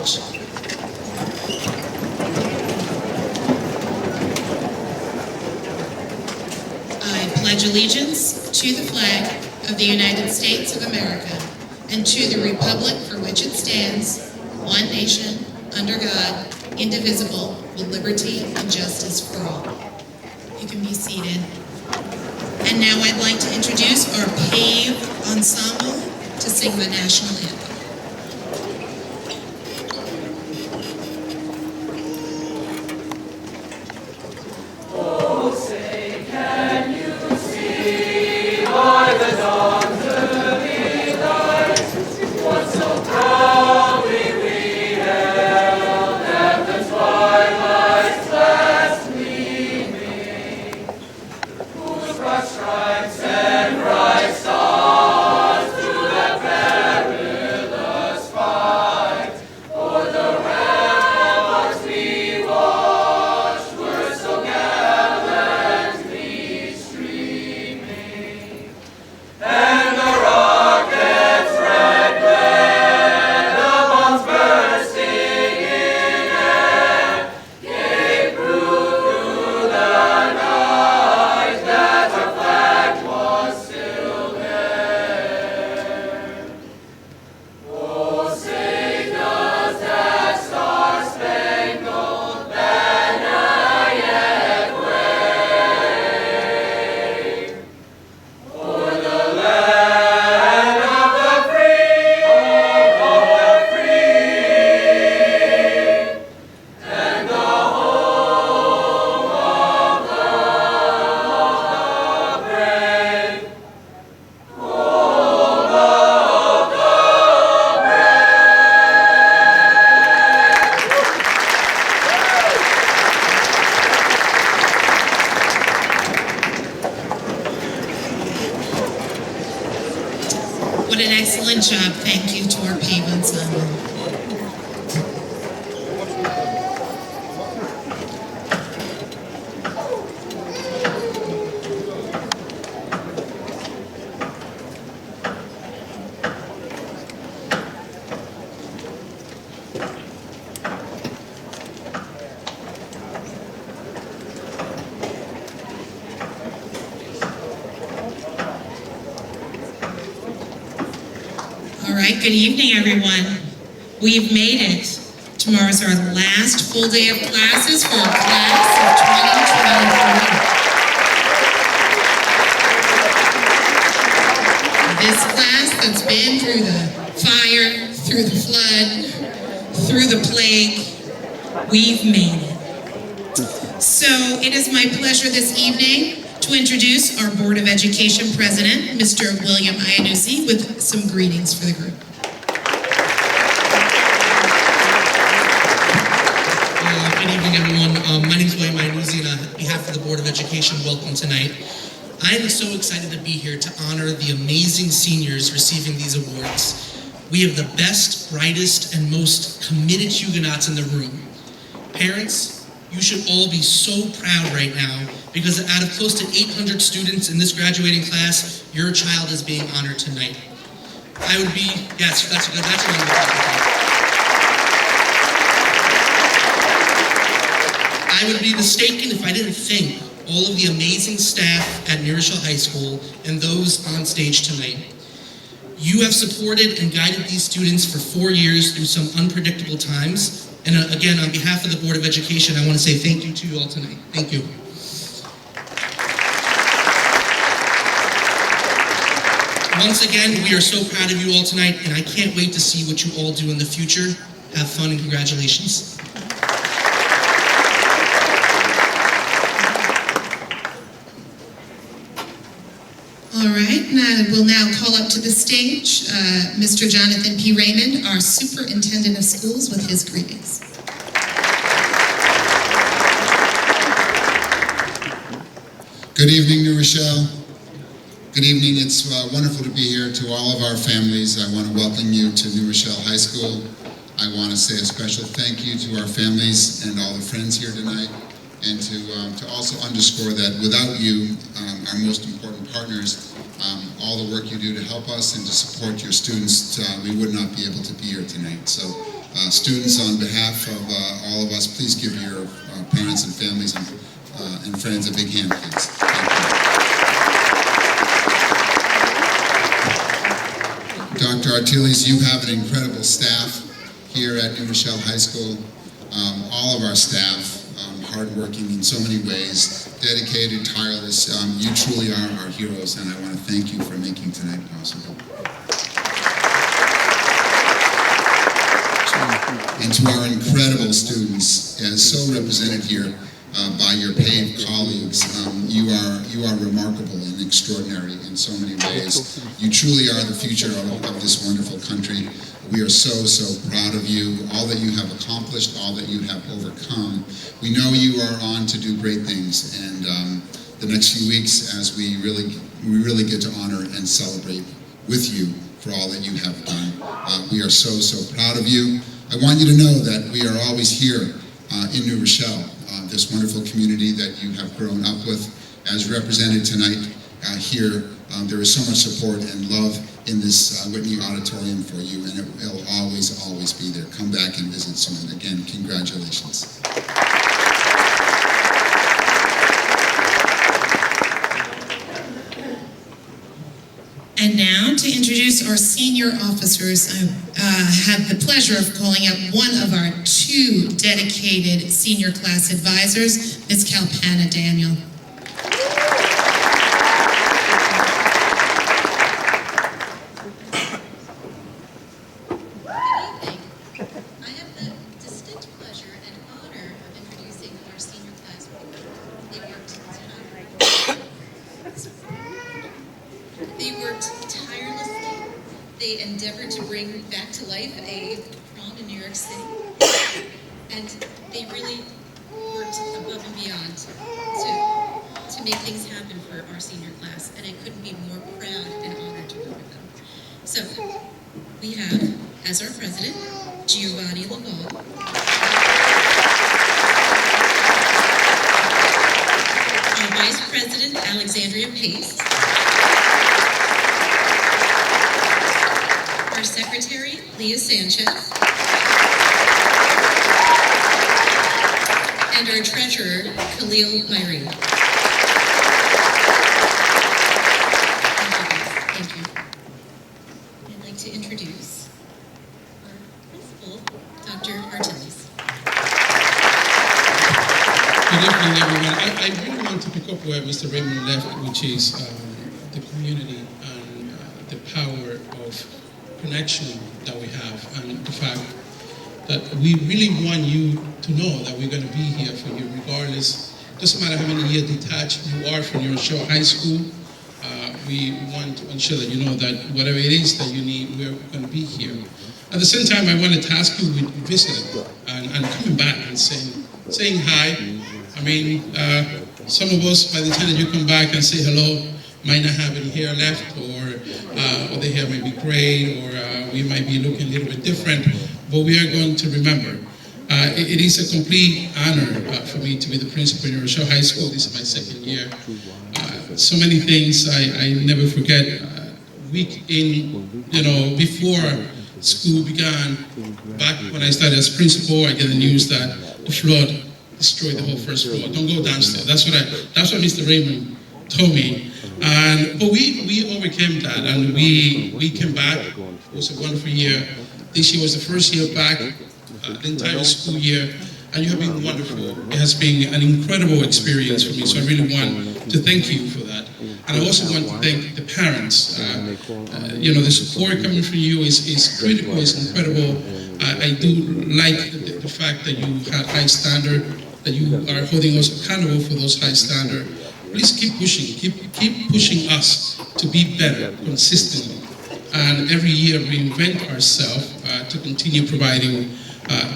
Pledge. I pledge allegiance to the flag of the United States of America and to the republic for which it stands, one nation, under God, indivisible, with liberty and justice for all. You can be seated. And now I'd like to introduce our PAVE ensemble to sing the national anthem. What an excellent job. Thank you to our PAVE ensemble. All right, good evening, everyone. We've made it. Tomorrow's our last full day of classes for our class of 2023. This class that's been through the fire, through the flood, through the plague, we've made it. So it is my pleasure this evening to introduce our Board of Education President, Mr. William Iannuzzi, with some greetings for the group. Good evening, everyone. My name is William Iannuzzi, and on behalf of the Board of Education, welcome tonight. I am so excited to be here to honor the amazing seniors receiving these awards. We have the best, brightest, and most committed Huguenots in the room. Parents, you should all be so proud right now because out of close to 800 students in this graduating class, your child is being honored tonight. I would be, yes, that's one of the I would be mistaken if I didn't thank all of the amazing staff at New Rochelle High School and those on stage tonight. You have supported and guided these students for 4 years through some unpredictable times. And again, on behalf of the Board of Education, I want to say thank you to you all tonight. Thank you. Once again, we are so proud of you all tonight, and I can't wait to see what you all do in the future. Have fun and congratulations. All right, and we'll now call up to the stage Mr. Jonathan P. Raymond, our Superintendent of Schools, with his greetings. Good evening, New Rochelle. Good evening. It's wonderful to be here. To all of our families, I want to welcome you to New Rochelle High School. I want to say a special thank you to our families and all the friends here tonight, and to also underscore that without you, our most important partners, all the work you do to help us and to support your students, we would not be able to be here tonight. So Students, on behalf of all of us, please give your parents and families and friends a big hand, please. Thank you. Dr. Artiles, you have an incredible staff here at New Rochelle High School. All of our staff, hardworking in so many ways, dedicated, tireless. You truly are our heroes, and I want to thank you for making tonight possible. And to our incredible students, as so represented here by your paid colleagues, you are remarkable and extraordinary in so many ways. You truly are the future of this wonderful country. We are so proud of you, all that you have accomplished, all that you have overcome. We know you are on to do great things, and the next few weeks, as we really get to honor and celebrate with you for all that you have done. We are so proud of you. I want you to know that we are always here in New Rochelle, this wonderful community that you have grown up with. As represented tonight here, there is so much support and love in this Whitney Auditorium for you, and it will always be there. Come back and visit soon. Again, congratulations. And now, to introduce our senior officers, I have the pleasure of calling up one of our 2 dedicated senior class advisors, Ms. Kalpana Daniel. I have the distinct pleasure and honor of introducing our senior class. They worked tirelessly. They endeavored to bring back to life a prom in New York City. And they really worked above and beyond to make things happen for our senior class. And I couldn't be more proud and honored to work with them. So we have, as our president, Giovanni Laval. Our vice president, Alexandria Pace. Our secretary, Leah Sanchez. And our treasurer, Khalil Myrie. Thank you. I'd like to introduce our principal, Dr. Artiles. Good evening, everyone. I really want to pick up where Mr. Raymond left, which is the community and the power of connection that we have, and the fact that we really want you to know that we're going to be here for you regardless. Doesn't matter how many years detached you are from your Rochelle High School. We want to ensure that you know that whatever it is that you need, we're going to be here. At the same time, I wanted to ask you with visiting and coming back and saying hi. I mean, some of us, by the time that you come back and say hello, might not have any hair left, or the hair may be gray, or we might be looking a little bit different, but we are going to remember. It is a complete honor for me to be the principal in Rochelle High School. This is my 2nd year. So many things I never forget. Week in, before school began, back when I started as principal, I get the news that the flood destroyed the whole first floor. Don't go downstairs. That's what Mr. Raymond told me. But we overcame that, and we came back. It was a wonderful year. This year was the first year back, the entire school year, and you have been wonderful. It has been an incredible experience for me, so I really want to thank you for that. And I also want to thank the parents. The support coming from you is critical, is incredible. I do like the fact that you have high standard, that you are holding us accountable for those high standards. Please keep pushing, keep pushing us to be better consistently, and every year reinvent ourselves to continue providing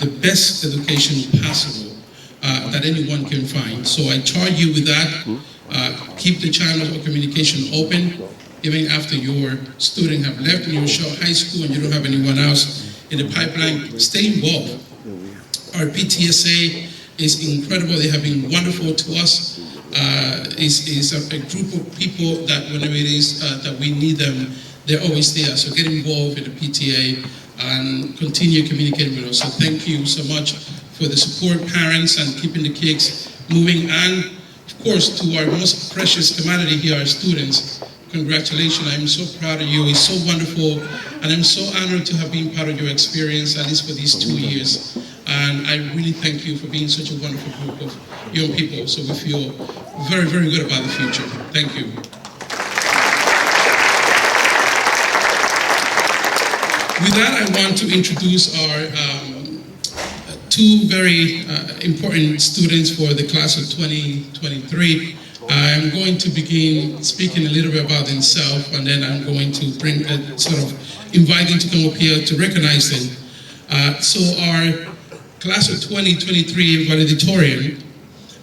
the best education possible that anyone can find. So I charge you with that. Keep the channels of communication open, even after your student have left New Rochelle High School and you don't have anyone else in the pipeline. Stay involved. Our PTSA is incredible. They have been wonderful to us. Is a group of people that whenever it is that we need them, they're always there. So get involved in the PTA. and continue communicating with us. So thank you so much for the support, parents, and keeping the cakes moving. And of course, to our most precious commodity here, our students, congratulations. I'm so proud of you. It's so wonderful. And I'm so honored to have been part of your experience, at least for these 2 years. And I really thank you for being such a wonderful group of young people. So we feel very, very good about the future. Thank you. With that, I want to introduce our two very important students for the class of 2023. I'm going to begin speaking a little bit about themselves, and then I'm going to bring invite them to come up here to recognize them. So our class of 2023 valedictorian,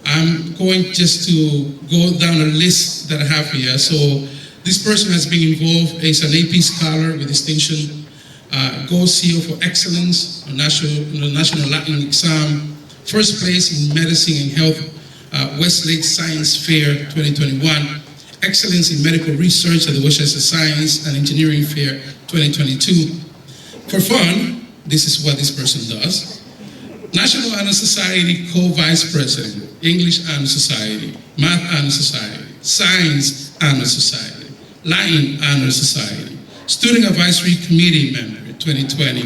I'm going just to go down a list that I have here. So this person has been involved as an AP scholar with distinction, Gold Seal for Excellence on the National Latin Exam, first place in Medicine and Health, Westlake Science Fair 2021, Excellence in Medical Research at the Westchester Science and Engineering Fair 2022. For fun, this is what this person does. National Honor Society Co-Vice President, English Honor Society, Math Honor Society, Science Honor Society, Latin Honor Society, Student Advisory Committee Member 2020,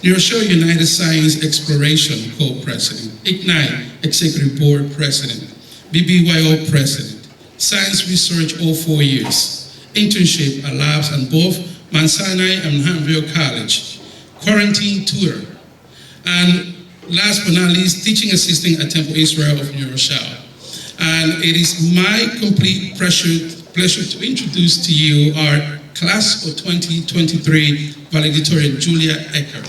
New Rochelle United Science Exploration Co-President, IGNITE Executive Board President, BBYO President, Science Research all 4 years, internship at labs at both Mount Sinai and Manhattanville College, quarantine tutor, and last but not least, teaching assistant at Temple Israel of New Rochelle. And it is my complete pleasure to introduce to you our class of 2023 valedictorian, Julia Ecker.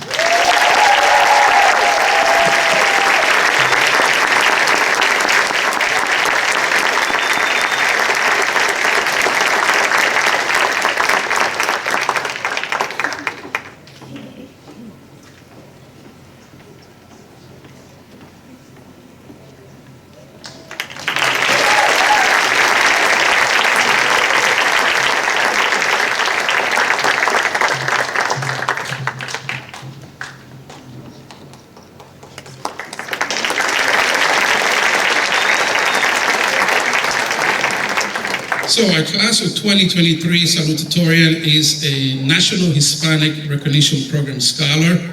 So our class of 2023 salutatorian is a National Hispanic Recognition Program Scholar,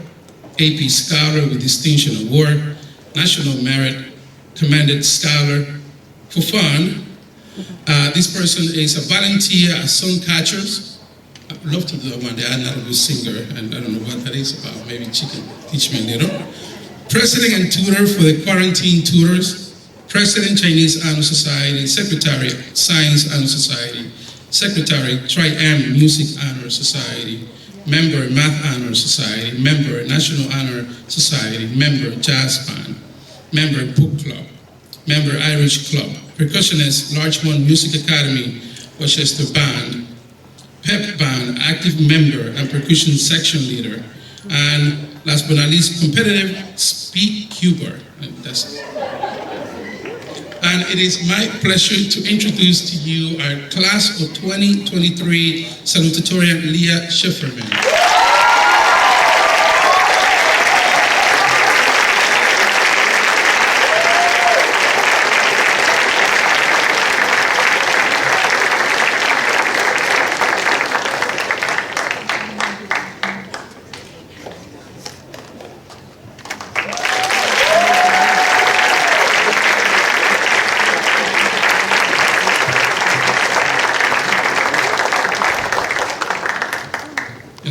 AP Scholar with Distinction Award, National Merit Commended Scholar. For fun, this person is a volunteer at Song Catchers. I'd love to do that one day. I'm not a good singer, and I don't know what that is about. Maybe she can teach me a little. President and tutor for the Quarantine Tutors, President, Chinese Honor Society, Secretary, Science Honor Society, Secretary, Tri-Am Music Honor Society, Member, Math Honor Society, Member, National Honor Society, Member, Jazz Band, Member, Book Club, Member, Irish Club, Percussionist, Larchmont Music Academy, Westchester Band, Pep Band, Active Member and Percussion Section Leader, and last but not least, Competitive Speak Cuber. And it is my pleasure to introduce to you our class of 2023 salutatorian, Leah Schifferman.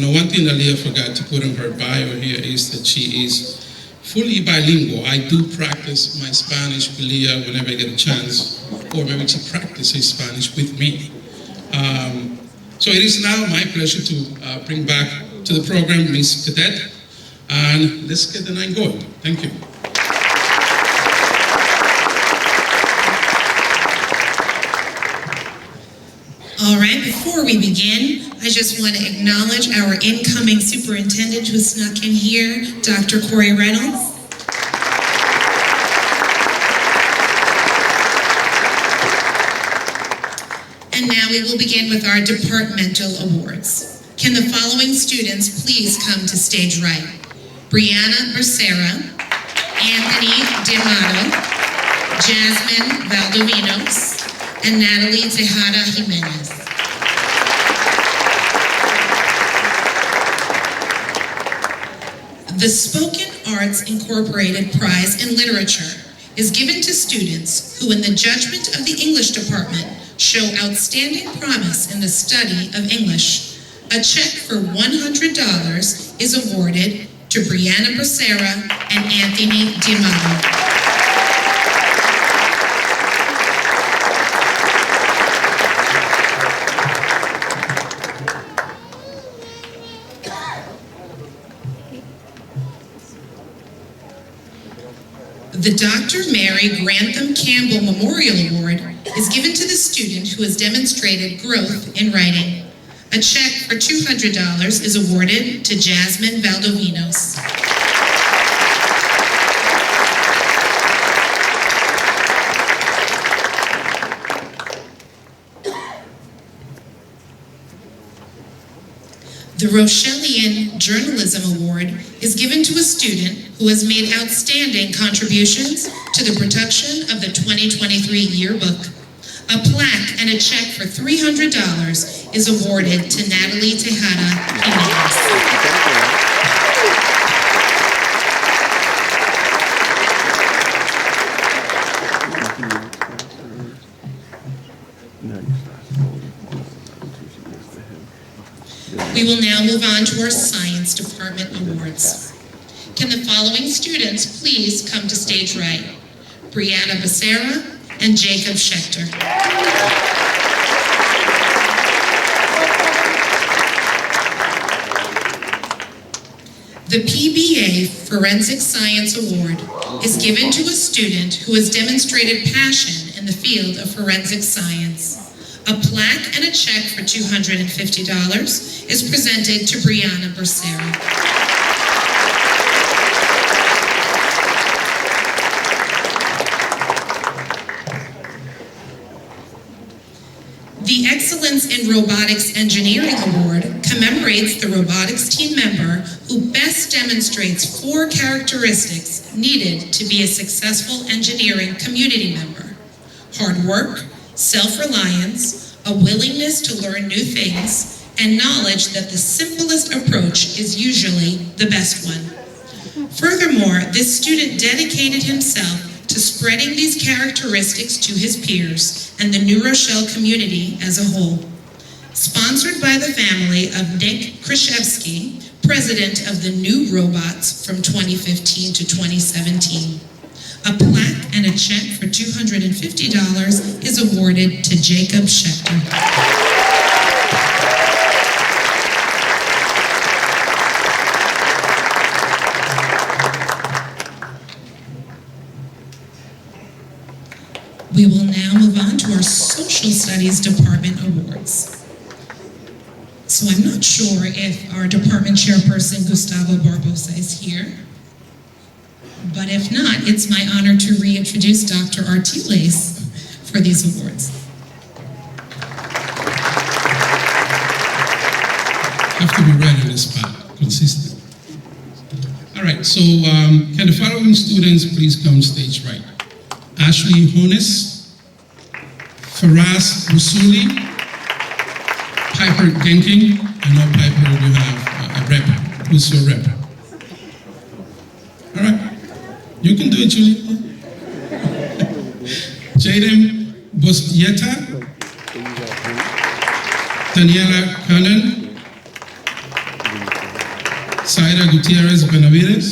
One thing that Leah forgot to put in her bio here is that she is fully bilingual. I do practice my Spanish with Leah whenever I get a chance, or maybe to practice her Spanish with me. So it is now my pleasure to bring back to the program Ms. Cadet, and let's get the night going. Thank you. All right, before we begin, I just want to acknowledge our incoming superintendent who snuck in here, Dr. Corey Reynolds. And now we will begin with our departmental awards. Can the following students please come to stage right? Brianna Becerra, Anthony D'Amato, Jasmine Valdovinos, and Natalie Tejada Jimenez. The Spoken Arts Incorporated Prize in Literature is given to students who, in the judgment of the English department, show outstanding promise in the study of English. A check for $100 is awarded to Brianna Becerra and Anthony D'Amato. The Dr. Mary Grantham Campbell Memorial Award is given to the student who has demonstrated growth in writing. A check for $200 is awarded to Jasmine Valdovinos. The Rochelian Journalism Award is given to a student who has made outstanding contributions to the production of the 2023 yearbook. A plaque and a check for $300 is awarded to Natalie Tejada Jimenez. We will now move on to our Science Department Awards. Can the following students please come to stage right? Brianna Becerra and Jacob Schechter. The PBA Forensic Science Award is given to a student who has demonstrated passion in the field of forensic science. A plaque and a check for $250 is presented to Brianna Becerra. The Excellence in Robotics Engineering Award commemorates the robotics team member who best demonstrates 4 characteristics needed to be a successful engineering community member: hard work, self-reliance, a willingness to learn new things, and knowledge that the simplest approach is usually the best one. Furthermore, this student dedicated himself to spreading these characteristics to his peers and the New Rochelle community as a whole. Sponsored by the family of Nick Krzyzewski, president of the New Robots from 2015 to 2017. A plaque and a check for $250 is awarded to Jacob Schechter. We will now move on to our Social Studies Department Awards. So I'm not sure if our department chairperson, Gustavo Barbosa, is here. But if not, it's my honor to reintroduce Dr. Artiles for these awards. Have to be right on the spot, consistent. All right, so can the following students please come stage right? Ashley Hones, Faraz Rusuli, Piper Genking. I know Piper, you have a rep. Who's your rep? All right, you can do it, Julie. Jaden Bosdieta, Daniela Cannon, Zaira Gutierrez Benavides,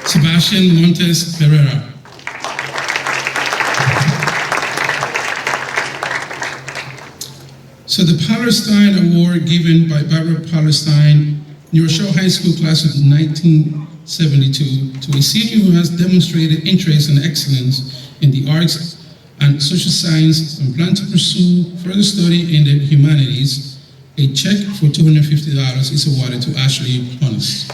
Sebastian Montes Herrera. So the Palestine Award given by Barbara Palestine, New Rochelle High School class of 1972, to a senior who has demonstrated interest and excellence in the arts and social science and plan to pursue further study in the humanities. A check for $250 is awarded to Ashley Hones.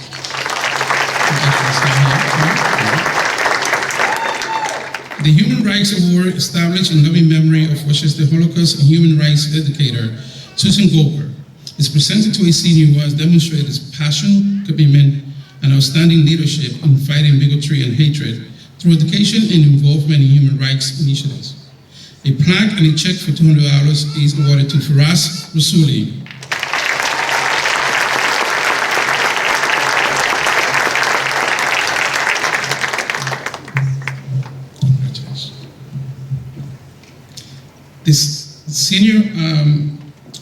The Human Rights Award, established in loving memory of Westchester Holocaust and human rights educator Susan Goldberg, is presented to a senior who has demonstrated his passion, commitment, and outstanding leadership in fighting bigotry and hatred through education and involvement in human rights initiatives. A plaque and a check for $200 is awarded to Firas Rasuli. This senior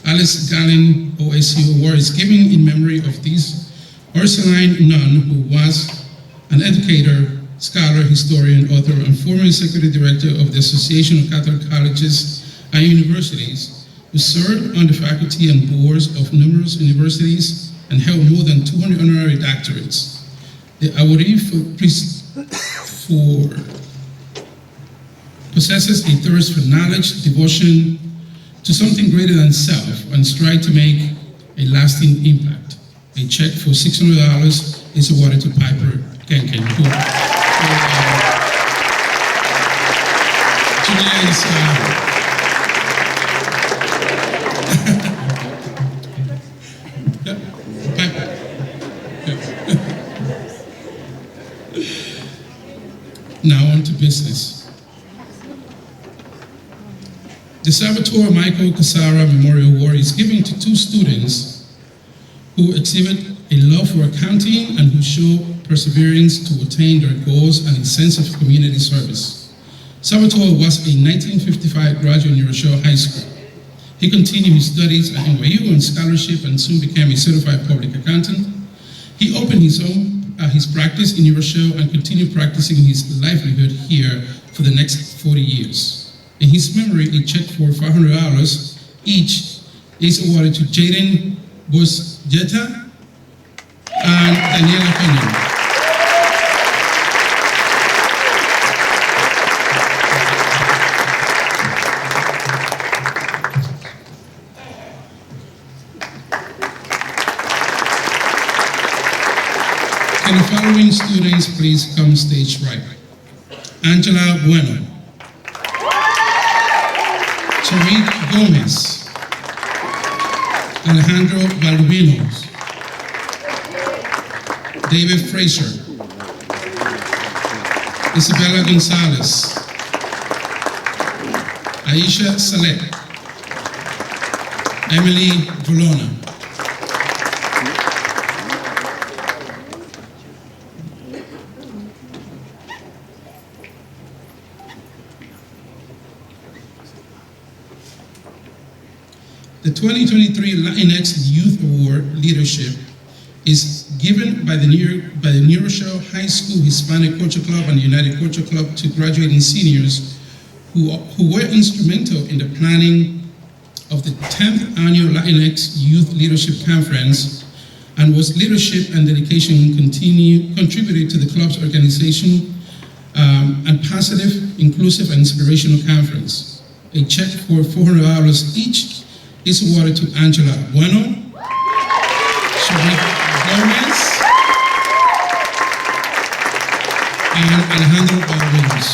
Alice Gallin OSU Award is given in memory of this Ursuline nun who was an educator, scholar, historian, author, and former executive director of the Association of Catholic Colleges and Universities, who served on the faculty and boards of numerous universities and held more than 200 honorary doctorates. The awardee possesses a thirst for knowledge, devotion to something greater than self, and strive to make a lasting impact. A check for $600 is awarded to Piper Genkin, who Julia is Piper. Now on to business. The Salvatore Michael Casara Memorial Award is given to two students who exhibit a love for accounting and who show perseverance to attain their goals and a sense of community service. Salvatore was a 1955 graduate in New Rochelle High School. He continued his studies at NYU on scholarship and soon became a certified public accountant. He opened his practice in New Rochelle and continued practicing his livelihood here for the next 40 years. In his memory, a check for $500 each is awarded to Jaden Busjeta and Daniela Peña. Can the following students please come stage right? Angela Bueno, Tariq Gomez, Alejandro Balduinos, David Fraser, Isabella Gonzalez, Aisha Saleh, Emily Volona. The 2023 Latinx Youth Award Leadership is given by the New Rochelle High School Hispanic Culture Club and the United Culture Club to graduating seniors who were instrumental in the planning of the 10th Annual Latinx Youth Leadership Conference and was leadership and dedication contributed to the club's organization and positive, inclusive, and inspirational conference. A check for $400 each is awarded to Angela Bueno, Sharif Gomez, and Alejandro Balduinos.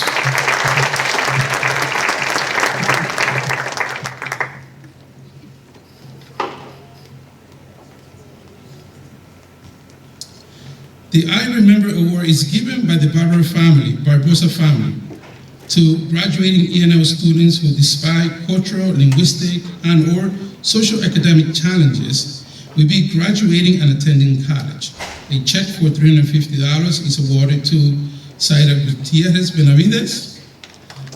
The I Remember Award is given by the Barbosa family, to graduating ENL students who, despite cultural, linguistic, and/or social academic challenges, will be graduating and attending college. A check for $350 is awarded to Zaira Gutierrez Benavides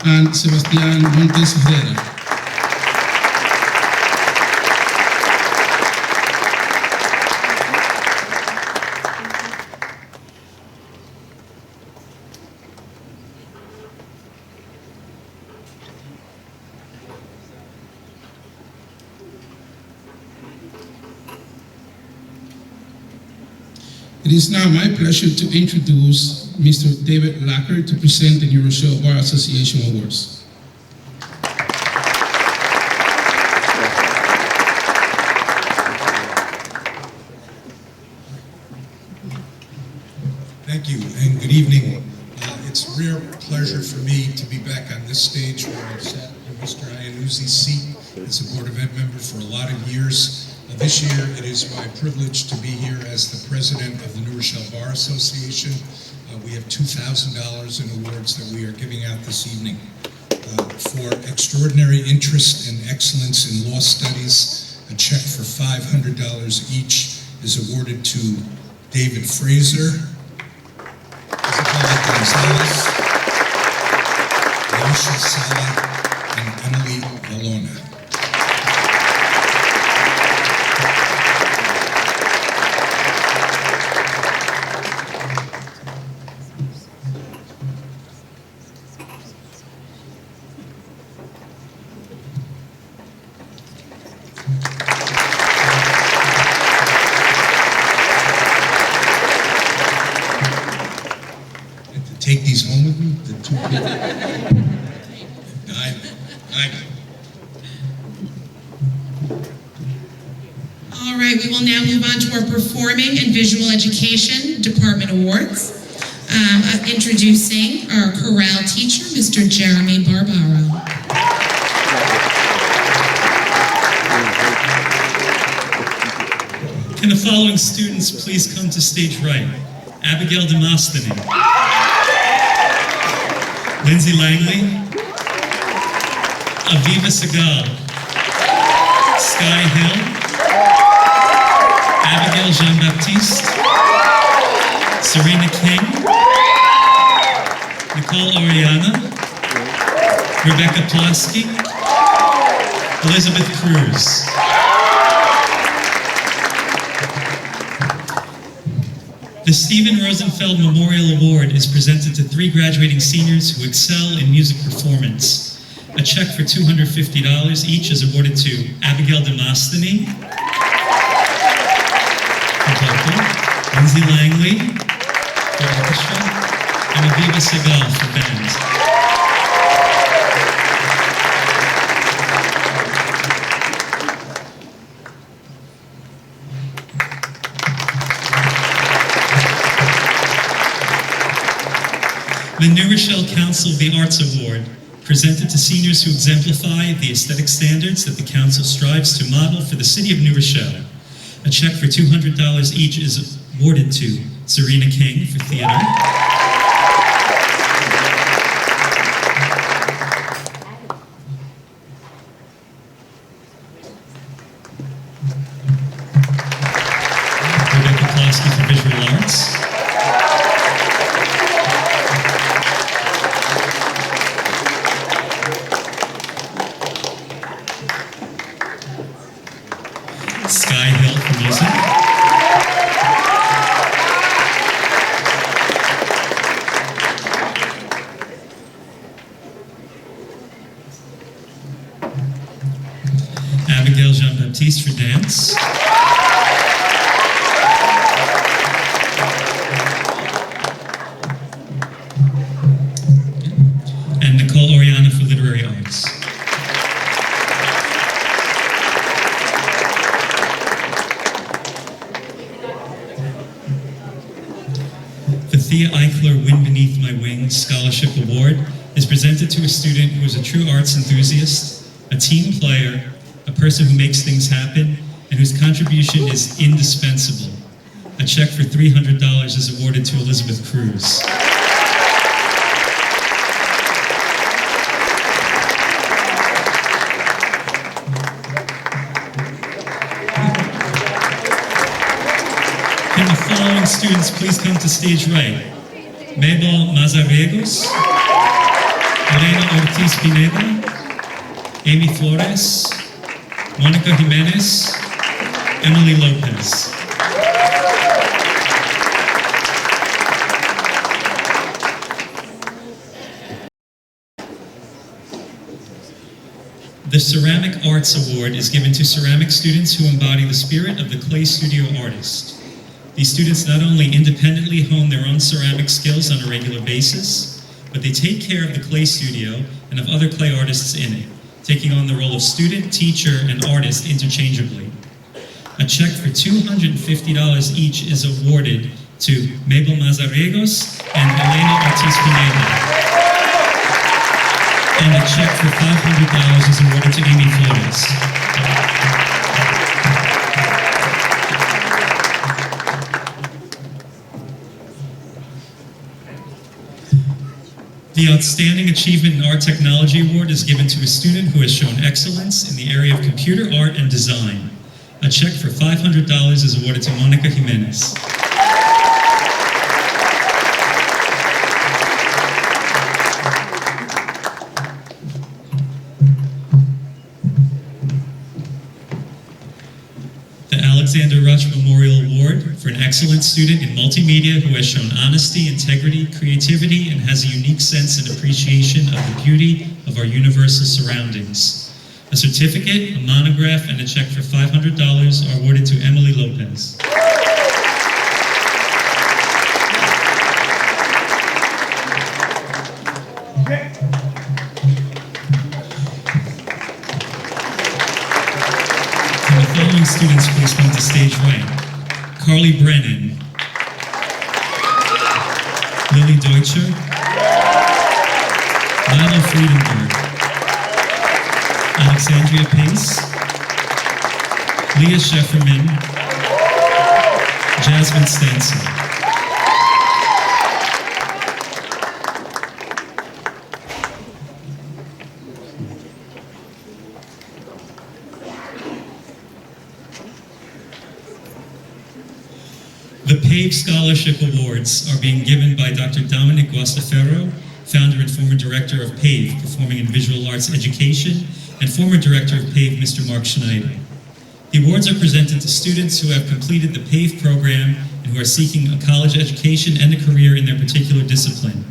and Sebastian Montes Herrera. It is now my pleasure to introduce Mr. David Lacker to present the New Rochelle Bar Association Awards. Thank you, and good evening. It's a real pleasure for me to be back on this stage where I've sat in Mr. Iannuzzi's seat as a Board of Ed member for a lot of years. This year, it is my privilege to be here as the president of the New Rochelle Bar Association. We have $2,000 in awards that we are giving out this evening. For extraordinary interest and excellence in law studies, a check for $500 each is awarded to David Fraser, Isabella Gonzalez, Aisha Sala, and Emily Valona. Take these home with me, the two people. All right, we will now move on to our Performing and Visual Education Department Awards. Introducing our chorale teacher, Mr. Jeremy Barbaro. Can the following students please come to stage right? Abigail Demosthenes, Lindsay Langley, Aviva Segal, Sky Hill, Abigail Jean-Baptiste, Serena King, Nicole Oriana, Rebecca Plosky, Elizabeth Cruz. The Stephen Rosenfeld Memorial Award is presented to 3 graduating seniors who excel in music performance. A check for $250 each is awarded to Abigail Demosthenes, for vocal, Lindsay Langley, for orchestra, and Aviva Segal for band. The New Rochelle Council of the Arts Award, presented to seniors who exemplify the aesthetic standards that the Council strives to model for the City of New Rochelle. A check for $200 each is awarded to Serena King for theater, Rebecca Plosky for visual arts, Sky Hill for music, Abigail Jean-Baptiste for dance, and Nicole Oriana for literary arts. The Thea Eichler Wind Beneath My Wings Scholarship Award is presented to a student who is a true arts enthusiast, a team player, a person who makes things happen, and whose contribution is indispensable. A check for $300 is awarded to Elizabeth Cruz. Can the following students please come to stage right? Mabel Mazarregos, Elena Ortiz Pineda, Amy Flores, Monica Jimenez, Emily Lopez. The Ceramic Arts Award is given to ceramic students who embody the spirit of the clay studio artist. These students not only independently hone their own ceramic skills on a regular basis, but they take care of the clay studio and of other clay artists in it, taking on the role of student, teacher, and artist interchangeably. A check for $250 each is awarded to Mabel Mazarregos and Elena Ortiz Pineda. And a check for $500 is awarded to Amy Flores. The Outstanding Achievement in Art Technology Award is given to a student who has shown excellence in the area of computer art and design. A check for $500 is awarded to Monica Jimenez. The Alexander Rutsch Memorial Award for an excellent student in multimedia who has shown honesty, integrity, creativity, and has a unique sense and appreciation of the beauty of our universal surroundings. A certificate, a monograph, and a check for $500 are awarded to Emily Lopez. Can the following students please come to stage right? Carly Brennan, Lily Deutscher, Milo Friedenberg, Alexandria Pace, Leah Schefferman, Jasmine Stanson. The PAVE Scholarship Awards are being given by Dr. Dominic Guastaferro, founder and former director of PAVE, Performing and Visual Arts Education, and former director of PAVE, Mr. Mark Schneider. The awards are presented to students who have completed the PAVE program and who are seeking a college education and a career in their particular discipline.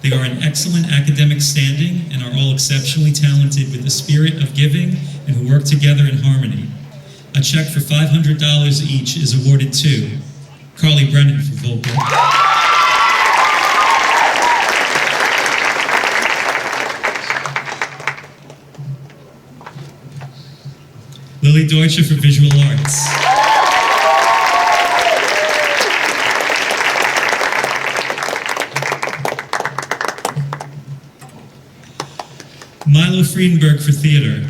They are in excellent academic standing and are all exceptionally talented with the spirit of giving and who work together in harmony. A check for $500 each is awarded to Carly Brennan for vocal, Lily Deutscher for visual arts, Milo Friedenberg for theater,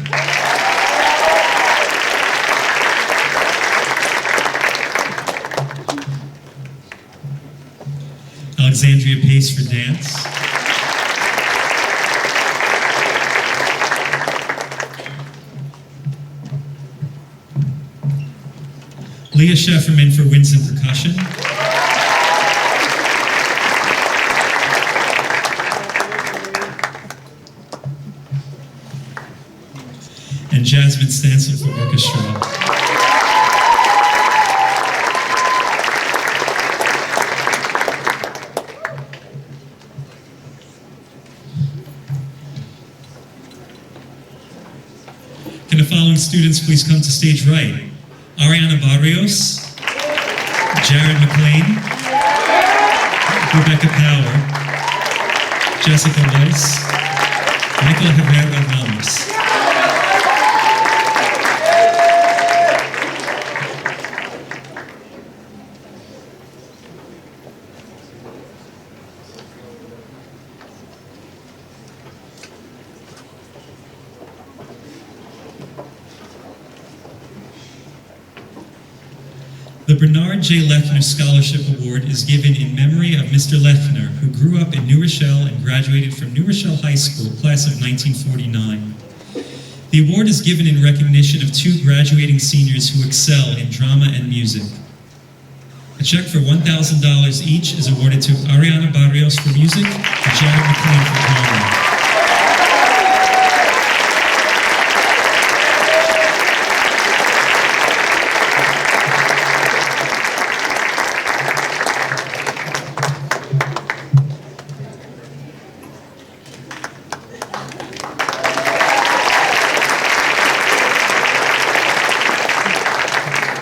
Alexandria Pace for dance, Leah Schefferman for winds and percussion, and Jasmine Stansel for orchestra. Can the following students please come to stage right? Ariana Barrios, Jared McLean, Rebecca Power, Jessica Weiss, Michael Herrera Ramos. The Bernard J. Leffner Scholarship Award is given in memory of Mr. Leffner, who grew up in New Rochelle and graduated from New Rochelle High School, class of 1949. The award is given in recognition of two graduating seniors who excel in drama and music. A check for $1,000 each is awarded to Ariana Barrios for music and Jared McLean for drama.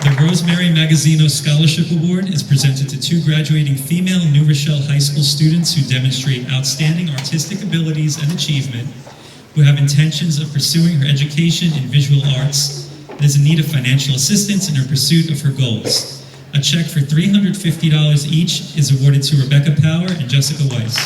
The Rosemary Magazzino Scholarship Award is presented to two graduating female New Rochelle High School students who demonstrate outstanding artistic abilities and achievement, who have intentions of pursuing her education in visual arts, and is in need of financial assistance in her pursuit of her goals. A check for $350 each is awarded to Rebecca Power and Jessica Weiss.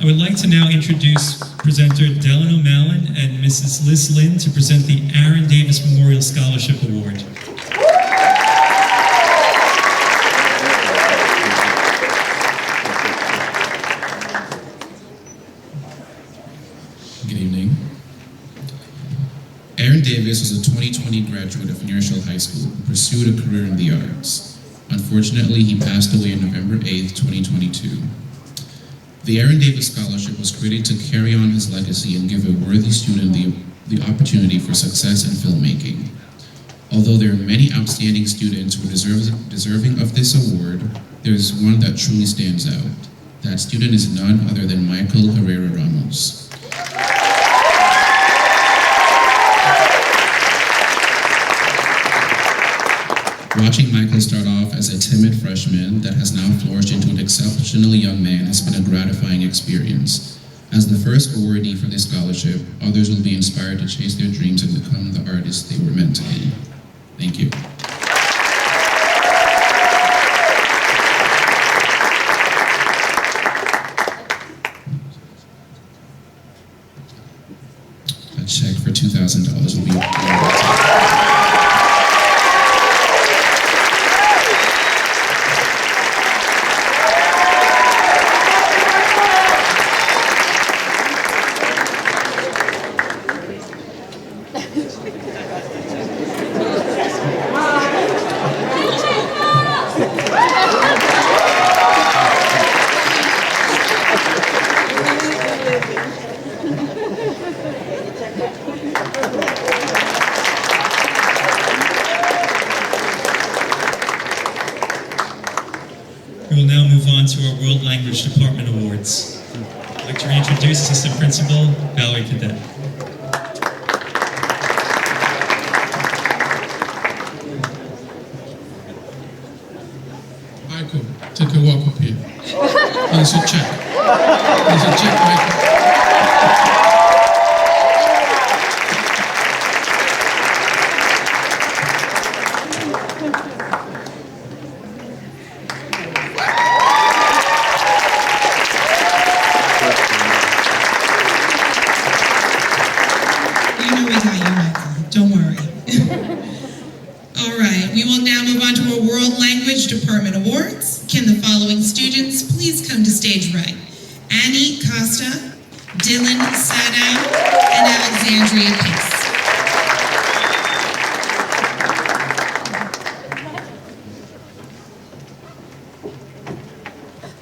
I would like to now introduce presenter Dylan O'Malley and Mrs. Liz Lynn to present the Aaron Davis Memorial Scholarship Award. Good evening. Aaron Davis was a 2020 graduate of New Rochelle High School who pursued a career in the arts. Unfortunately, he passed away on November 8th, 2022. The Aaron Davis Scholarship was created to carry on his legacy and give a worthy student the opportunity for success in filmmaking. Although there are many outstanding students who are deserving of this award, there is one that truly stands out. That student is none other than Michael Herrera Ramos. Watching Michael start off as a timid freshman that has now flourished into an exceptionally young man has been a gratifying experience. As the first awardee for this scholarship, others will be inspired to chase their dreams and become the artists they were meant to be. Thank you. A check for $2,000 will be We will now move on to our World Language Department Awards. I'd like to reintroduce Assistant Principal Valerie Cadet. Michael, take a walk up here. Here's your check. Here's your check, Michael. You know we got you, Michael. Don't worry. All right, we will now move on to our World Language Department Awards. Can the following students please come to stage right? Annie Costa, Dylan Sadow, and Alexandria Peace.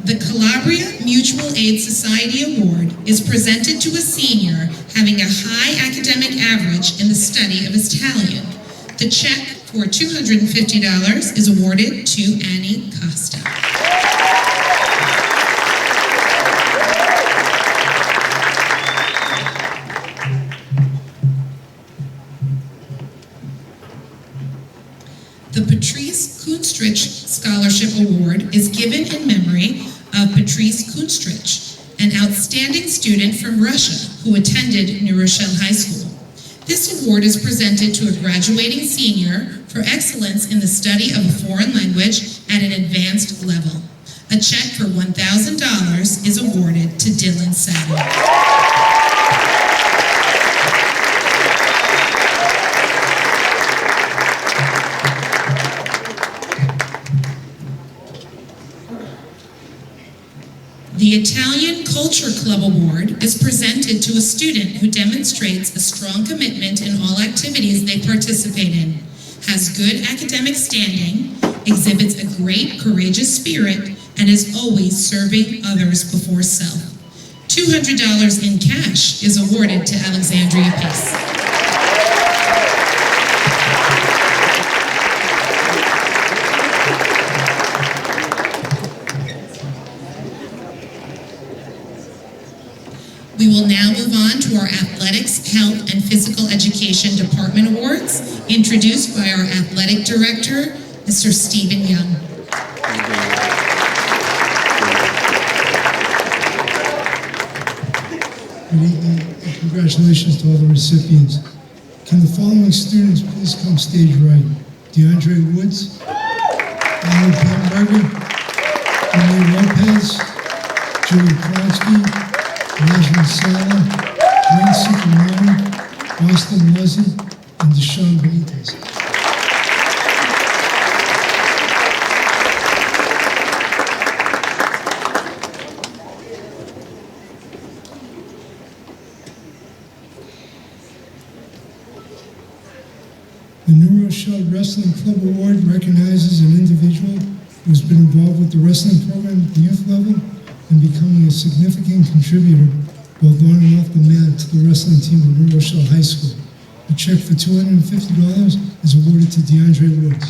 The Calabria Mutual Aid Society Award is presented to a senior having a high academic average in the study of Italian. The check for $250 is awarded to Annie Costa. The Patrice Kunstrich Scholarship Award is given in memory of Patrice Kunstrich, an outstanding student from Russia who attended New Rochelle High School. This award is presented to a graduating senior for excellence in the study of a foreign language at an advanced level. A check for $1,000 is awarded to Dylan Sadow. The Italian Culture Club Award is presented to a student who demonstrates a strong commitment in all activities they participate in, has good academic standing, exhibits a great courageous spirit, and is always serving others before self. $200 in cash is awarded to Alexandria Peace. We will now move on to our Athletics, Health, and Physical Education Department Awards, introduced by our Athletic Director, Mr. Stephen Young. Good evening, and congratulations to all the recipients. Can the following students please come stage right? DeAndre Woods, Alan Pamberger, Emily Lopez, Julie Kronsky, Najma Sala, Wayne Supermani, Austin Muzzy, and Deshaun Benitez. The New Rochelle Wrestling Club Award recognizes an individual who has been involved with the wrestling program at the youth level and becoming a significant contributor both on and off the mat to the wrestling team at New Rochelle High School. A check for $250 is awarded to DeAndre Woods.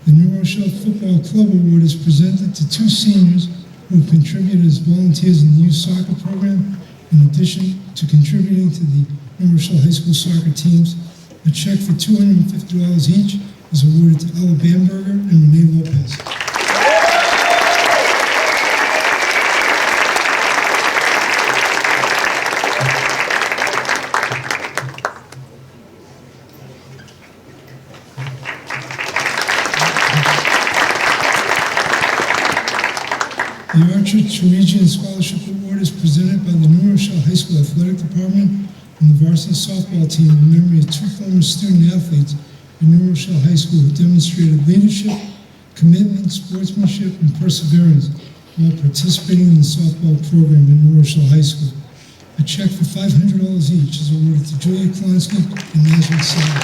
The New Rochelle Football Club Award is presented to two seniors who have contributed as volunteers in the youth soccer program, in addition to contributing to the New Rochelle High School soccer teams. A check for $250 each is awarded to Ella Bamberger and Renee Lopez. The Archer Teresian Scholarship Award is presented by the New Rochelle High School Athletic Department and the varsity softball team in memory of two former student athletes at New Rochelle High School who demonstrated leadership, commitment, sportsmanship, and perseverance while participating in the softball program at New Rochelle High School. A check for $500 each is awarded to Julia Klonsky and Nazareth Sala.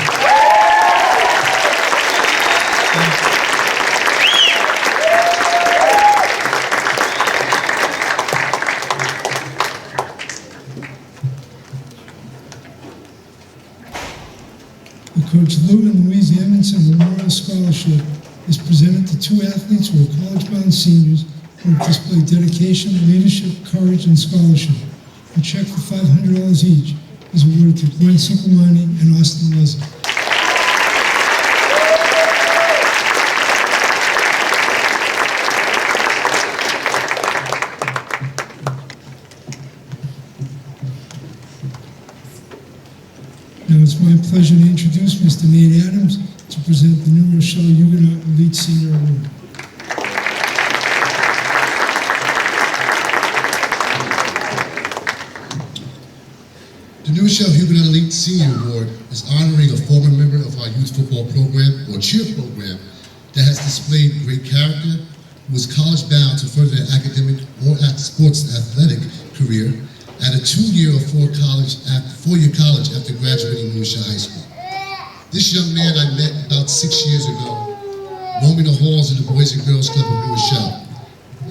Coach Lou and Louise Amundsen Memorial Scholarship is presented to two athletes who are college-bound seniors who have displayed dedication, leadership, courage, and scholarship. A check for $500 each is awarded to Gwen Cinquemani and Austin Leslie. Now it's my pleasure to introduce Mr. Nate Adams to present the New Rochelle Huguenot Elite Senior Award. The New Rochelle Huguenot Elite Senior Award is honoring a former member of our youth football program, or cheer program, that has displayed great character, who was college-bound to further their academic or sports athletic career, at a two-year or four-year college after graduating New Rochelle High School. This young man I met about 6 years ago, roaming the halls of the Boys and Girls Club of New Rochelle,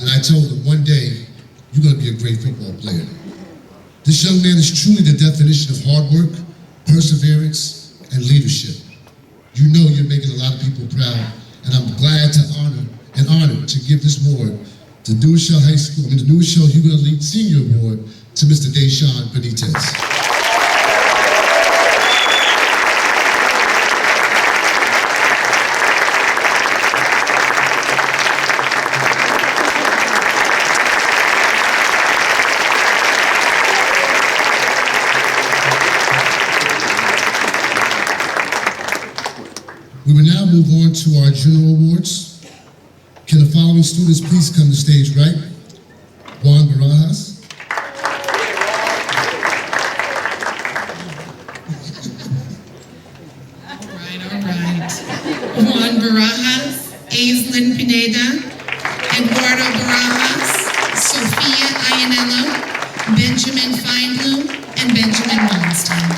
and I told him, one day, you're going to be a great football player. This young man is truly the definition of hard work, perseverance, and leadership. You know you're making a lot of people proud, and I'm glad to honored to give this award to New Rochelle High School, the New Rochelle Huguenot Elite Senior Award to Mr. Deshaun Benitez. We will now move on to our general awards. Can the following students please come to stage right? Juan Barajas. All right. Juan Barajas, Aislinn Pineda, Eduardo Barajas, Sofia Ianello, Benjamin Feinblum, and Benjamin Wallenstein.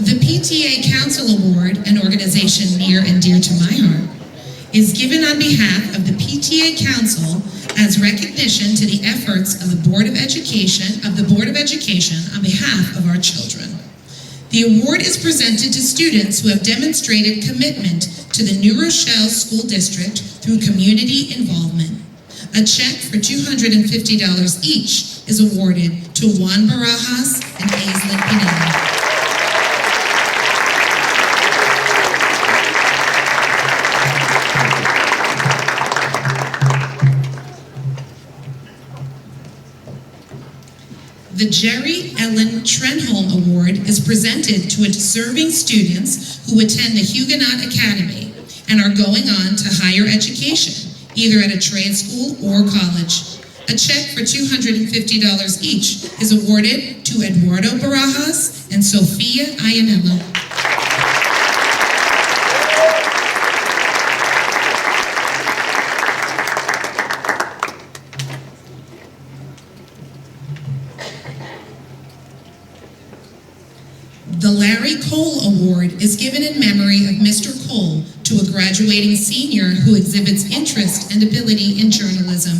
The PTA Council Award, an organization near and dear to my heart, is given on behalf of the PTA Council as recognition to the efforts of the Board of Education on behalf of our children. The award is presented to students who have demonstrated commitment to the New Rochelle School District through community involvement. A check for $250 each is awarded to Juan Barajas and Aislinn Pineda. The Jerry Ellen Trenholm Award is presented to deserving students who attend the Huguenot Academy and are going on to higher education, either at a trade school or college. A check for $250 each is awarded to Eduardo Barajas and Sofia Ayanello. The Larry Cole Award is given in memory of Mr. Cole to a graduating senior who exhibits interest and ability in journalism.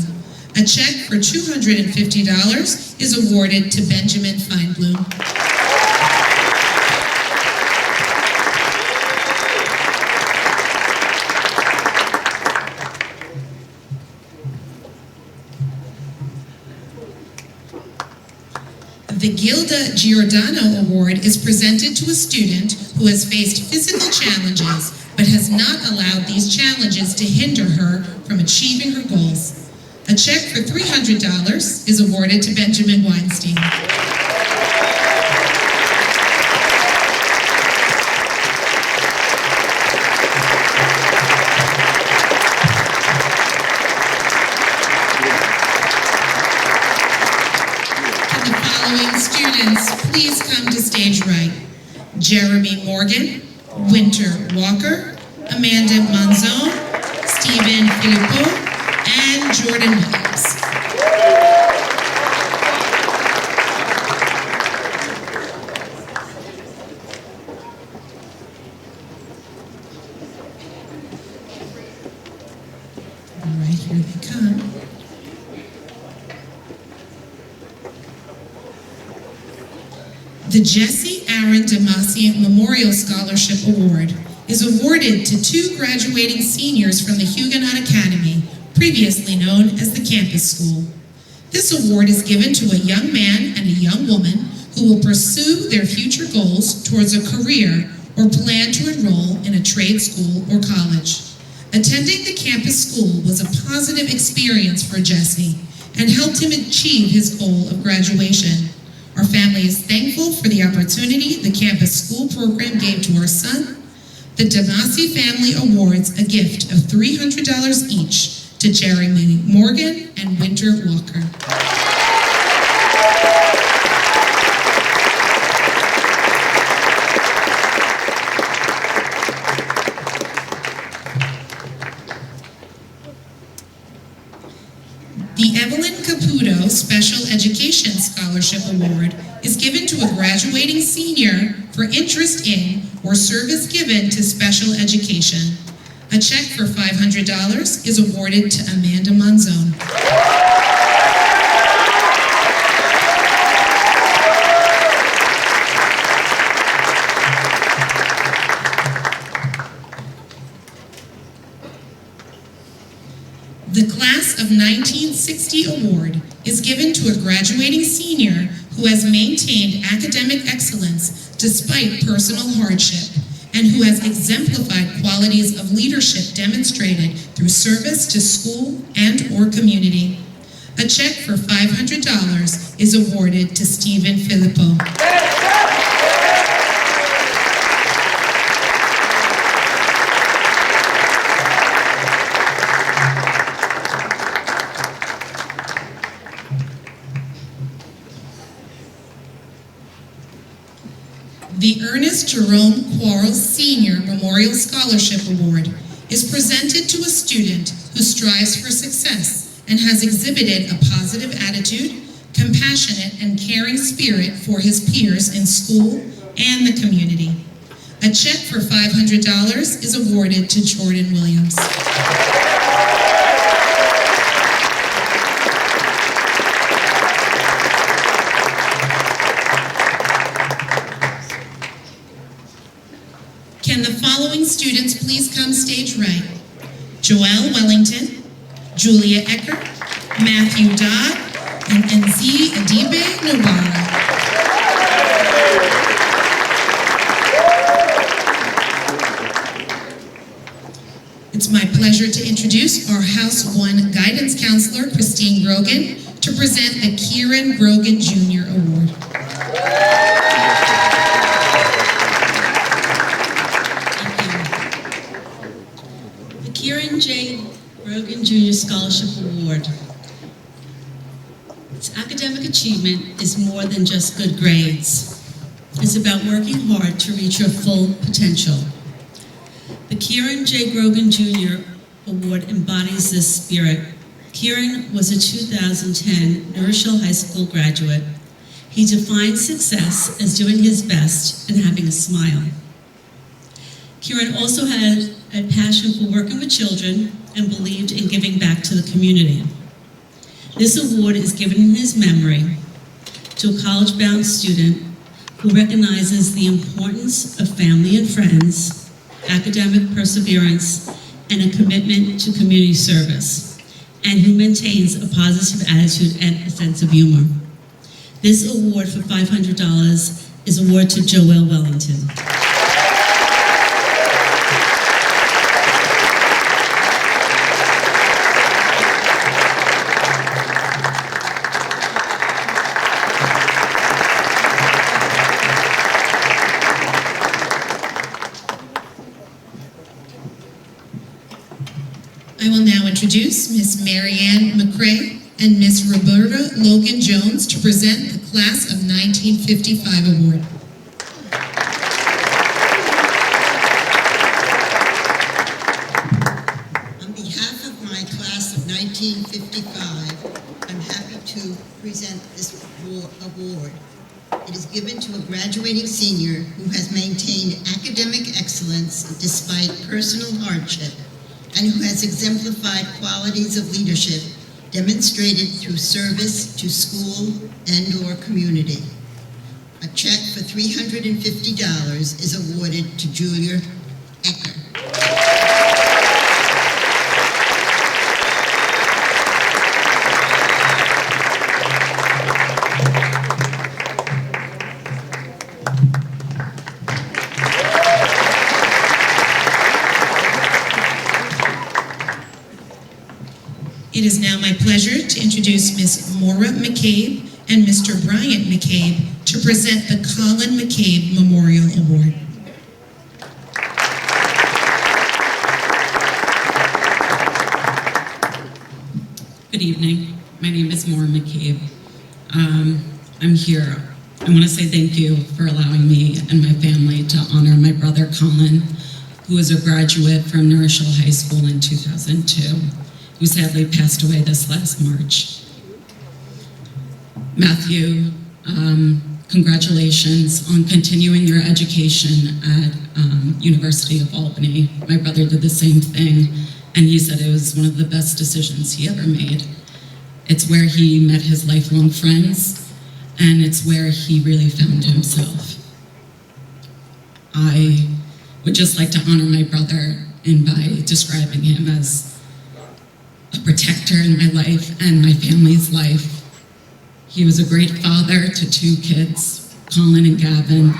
A check for $250 is awarded to Benjamin Feinblum. The Gilda Giordano Award is presented to a student who has faced physical challenges but has not allowed these challenges to hinder her from achieving her goals. A check for $300 is awarded to Benjamin Weinstein. Students, please come to stage right. Jeremy Morgan, Winter Walker, Amanda Monzon, Stephen Philippot, and Jordan Williams. All right, here they come. The Jesse Aaron Damasi Memorial Scholarship Award is awarded to two graduating seniors from the Huguenot Academy, previously known as the Campus School. This award is given to a young man and a young woman who will pursue their future goals towards a career or plan to enroll in a trade school or college. Attending the Campus School was a positive experience for Jesse and helped him achieve his goal of graduation. Our family is thankful for the opportunity the Campus School program gave to our son. The Damasi family awards a gift of $300 each to Jeremy Morgan and Winter Walker. The Evelyn Caputo Special Education Scholarship Award is given to a graduating senior for interest in or service given to special education. A check for $500 is awarded to Amanda Monzon. The Class of 1960 Award is given to a graduating senior who has maintained academic excellence despite personal hardship and who has exemplified qualities of leadership demonstrated through service to school and or community. A check for $500 is awarded to Stephen Philippot. The Ernest Jerome Quarles Senior Memorial Scholarship Award is presented to a student who strives for success and has exhibited a positive attitude, compassionate and caring spirit for his peers in school and the community. A check for $500 is awarded to Jordan Williams. Can the following students please come stage right? Joelle Wellington, Julia Ecker, Matthew Dodd, and Nzi Adibe Nubara. It's my pleasure to introduce our House 1 Guidance Counselor, Christine Grogan, to present the Kieran Grogan Jr. Award. The Kieran J. Grogan Jr. Scholarship Award. Its academic achievement is more than just good grades. It's about working hard to reach your full potential. The Kieran J. Grogan Jr. Award embodies this spirit. Kieran was a 2010 New Rochelle High School graduate. He defined success as doing his best and having a smile. Kieran also had a passion for working with children and believed in giving back to the community. This award is given in his memory to a college-bound student who recognizes the importance of family and friends, academic perseverance, and a commitment to community service, and who maintains a positive attitude and a sense of humor. This award for $500 is awarded to Joelle Wellington. I will now introduce Miss Marianne McCrae and Miss Roberta Logan Jones to present the Class of 1955 Award. On behalf of my Class of 1955, I'm happy to present this award. It is given to a graduating senior who has maintained academic excellence despite personal hardship, and who has exemplified qualities of leadership demonstrated through service to school and/or community. A check for $350 is awarded to Julia Ecker. It is now my pleasure to introduce Ms. Maura McCabe and Mr. Bryant McCabe to present the Colin McCabe Memorial Award. Good evening. My name is Maura McCabe. I'm here. I want to say thank you for allowing me and my family to honor my brother Colin, who was a graduate from New Rochelle High School in 2002. Who sadly passed away this last March. Matthew, congratulations on continuing your education at University of Albany. My brother did the same thing, and he said it was one of the best decisions he ever made. It's where he met his lifelong friends, and it's where he really found himself. I would just like to honor my brother and by describing him as a protector in my life and my family's life. He was a great father to 2 kids, Colin and Gavin,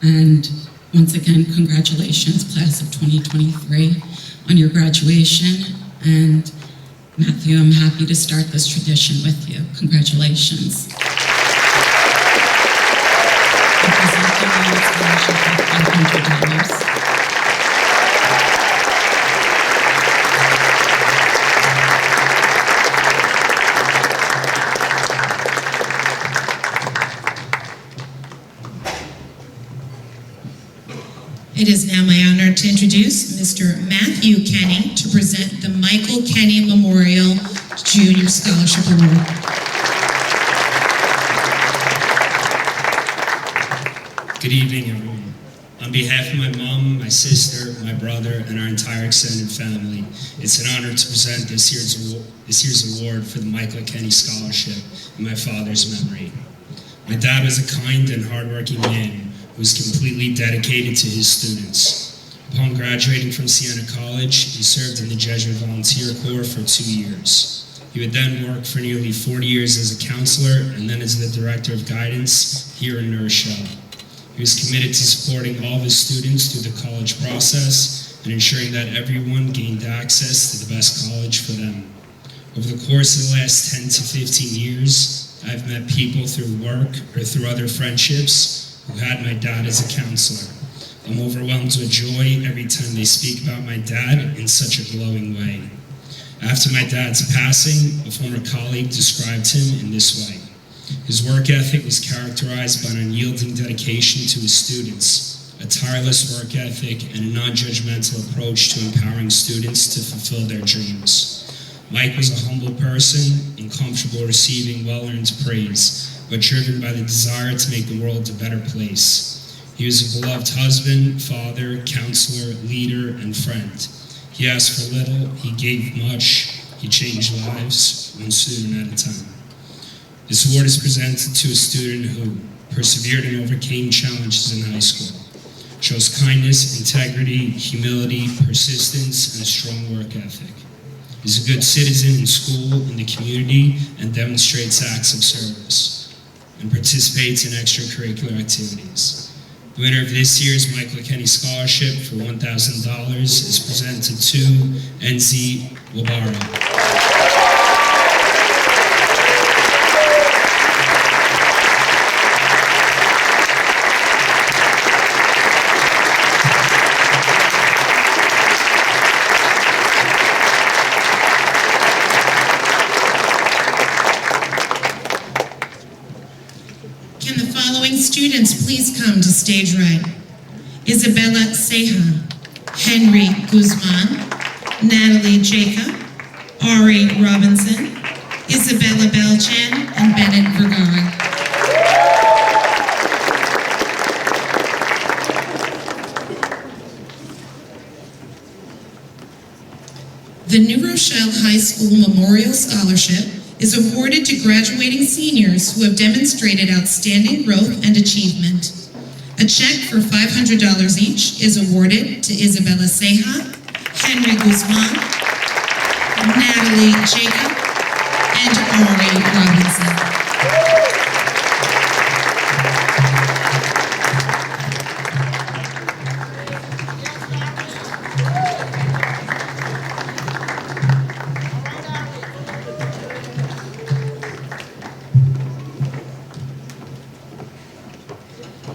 and once again, congratulations, class of 2023, on your graduation. And Matthew, I'm happy to start this tradition with you. Congratulations. I present the Endowed scholarship of $500. It is now my honor to introduce Mr. Matthew Kenny to present the Michael Kenny Memorial Junior Scholarship Award. Good evening, everyone. On behalf of my mom, my sister, my brother, and our entire extended family, it's an honor to present this year's award for the Michael Kenny Scholarship in my father's memory. My dad was a kind and hardworking man who was completely dedicated to his students. Upon graduating from Siena College, he served in the Jesuit Volunteer Corps for 2 years. He would then work for nearly 40 years as a counselor and then as the director of guidance here in New Rochelle. He was committed to supporting all of his students through the college process and ensuring that everyone gained access to the best college for them. Over the course of the last 10 to 15 years, I've met people through work or through other friendships who had my dad as a counselor. I'm overwhelmed with joy every time they speak about my dad in such a glowing way. After my dad's passing, a former colleague described him in this way. His work ethic was characterized by an unyielding dedication to his students, a tireless work ethic, and a non-judgmental approach to empowering students to fulfill their dreams. Mike was a humble person and comfortable receiving well-earned praise, but driven by the desire to make the world a better place. He was a beloved husband, father, counselor, leader, and friend. He asked for little, he gave much, he changed lives, one student at a time. This award is presented to a student who persevered and overcame challenges in high school, shows kindness, integrity, humility, persistence, and a strong work ethic. Is a good citizen in school, in the community, and demonstrates acts of service, and participates in extracurricular activities. The winner of this year's Michael Kenny Scholarship for $1,000 is presented to NZ Wabara. Can the following students please come to stage right? Isabella Ceja, Henry Guzman, Natalie Jacob, Ari Robinson, Isabella Belchan, and Bennett Vergara. The New Rochelle High School Memorial Scholarship is awarded to graduating seniors who have demonstrated outstanding growth and achievement. A check for $500 each is awarded to Isabella Ceja, Henry Guzman, Natalie Jacob, and Ari Robinson.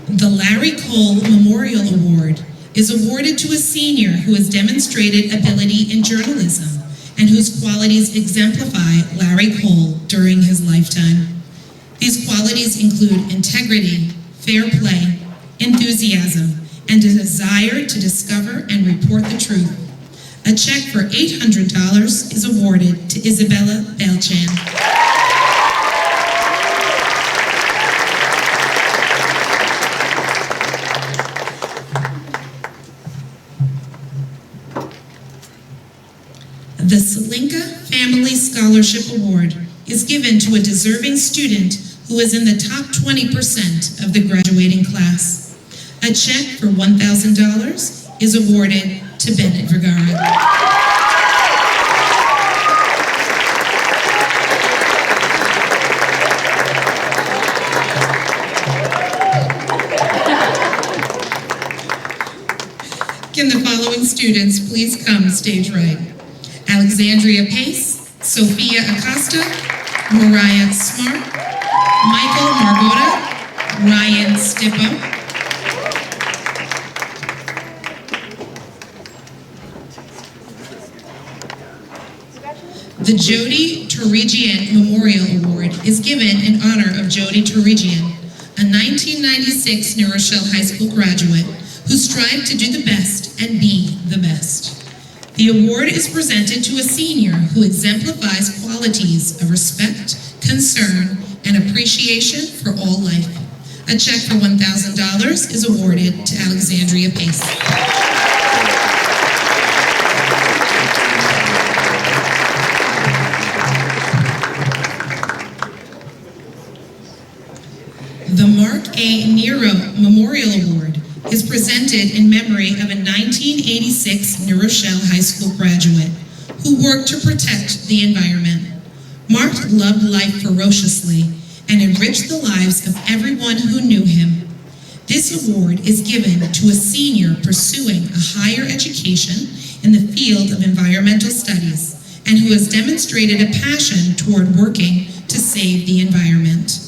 The Larry Cole Memorial Award is awarded to a senior who has demonstrated ability in journalism and whose qualities exemplify Larry Cole during his lifetime. These qualities include integrity, fair play, enthusiasm, and a desire to discover and report the truth. A check for $800 is awarded to Isabella Belchan. The Selinka Family Scholarship Award is given to a deserving student who is in the top 20% of the graduating class. A check for $1,000 is awarded to Bennett Vergara. Can the following students please come stage right? Alexandria Pace, Sophia Acosta, Mariah Smart, Michael Margota, Ryan Stippo. The Jody Torigian Memorial Award is given in honor of Jody Torigian, a 1996 New Rochelle High School graduate who strived to do the best and be the best. The award is presented to a senior who exemplifies qualities of respect, concern, and appreciation for all life. A check for $1,000 is awarded to Alexandria Pace. The Mark A. Nero Memorial Award is presented in memory of a 1986 New Rochelle High School graduate who worked to protect the environment. Mark loved life ferociously and enriched the lives of everyone who knew him. This award is given to a senior pursuing a higher education in the field of environmental studies and who has demonstrated a passion toward working to save the environment.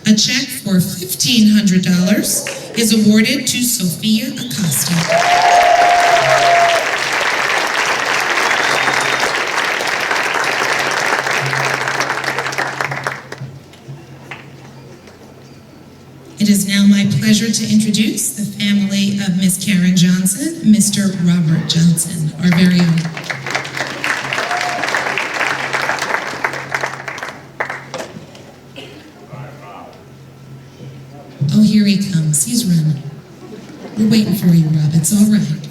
A check for $1,500 is awarded to Sophia Acosta. It is now my pleasure to introduce the family of Miss Karen Johnson, Mr. Robert Johnson, our very own. Oh, here he comes. He's running. We're waiting for you, Rob. It's all right.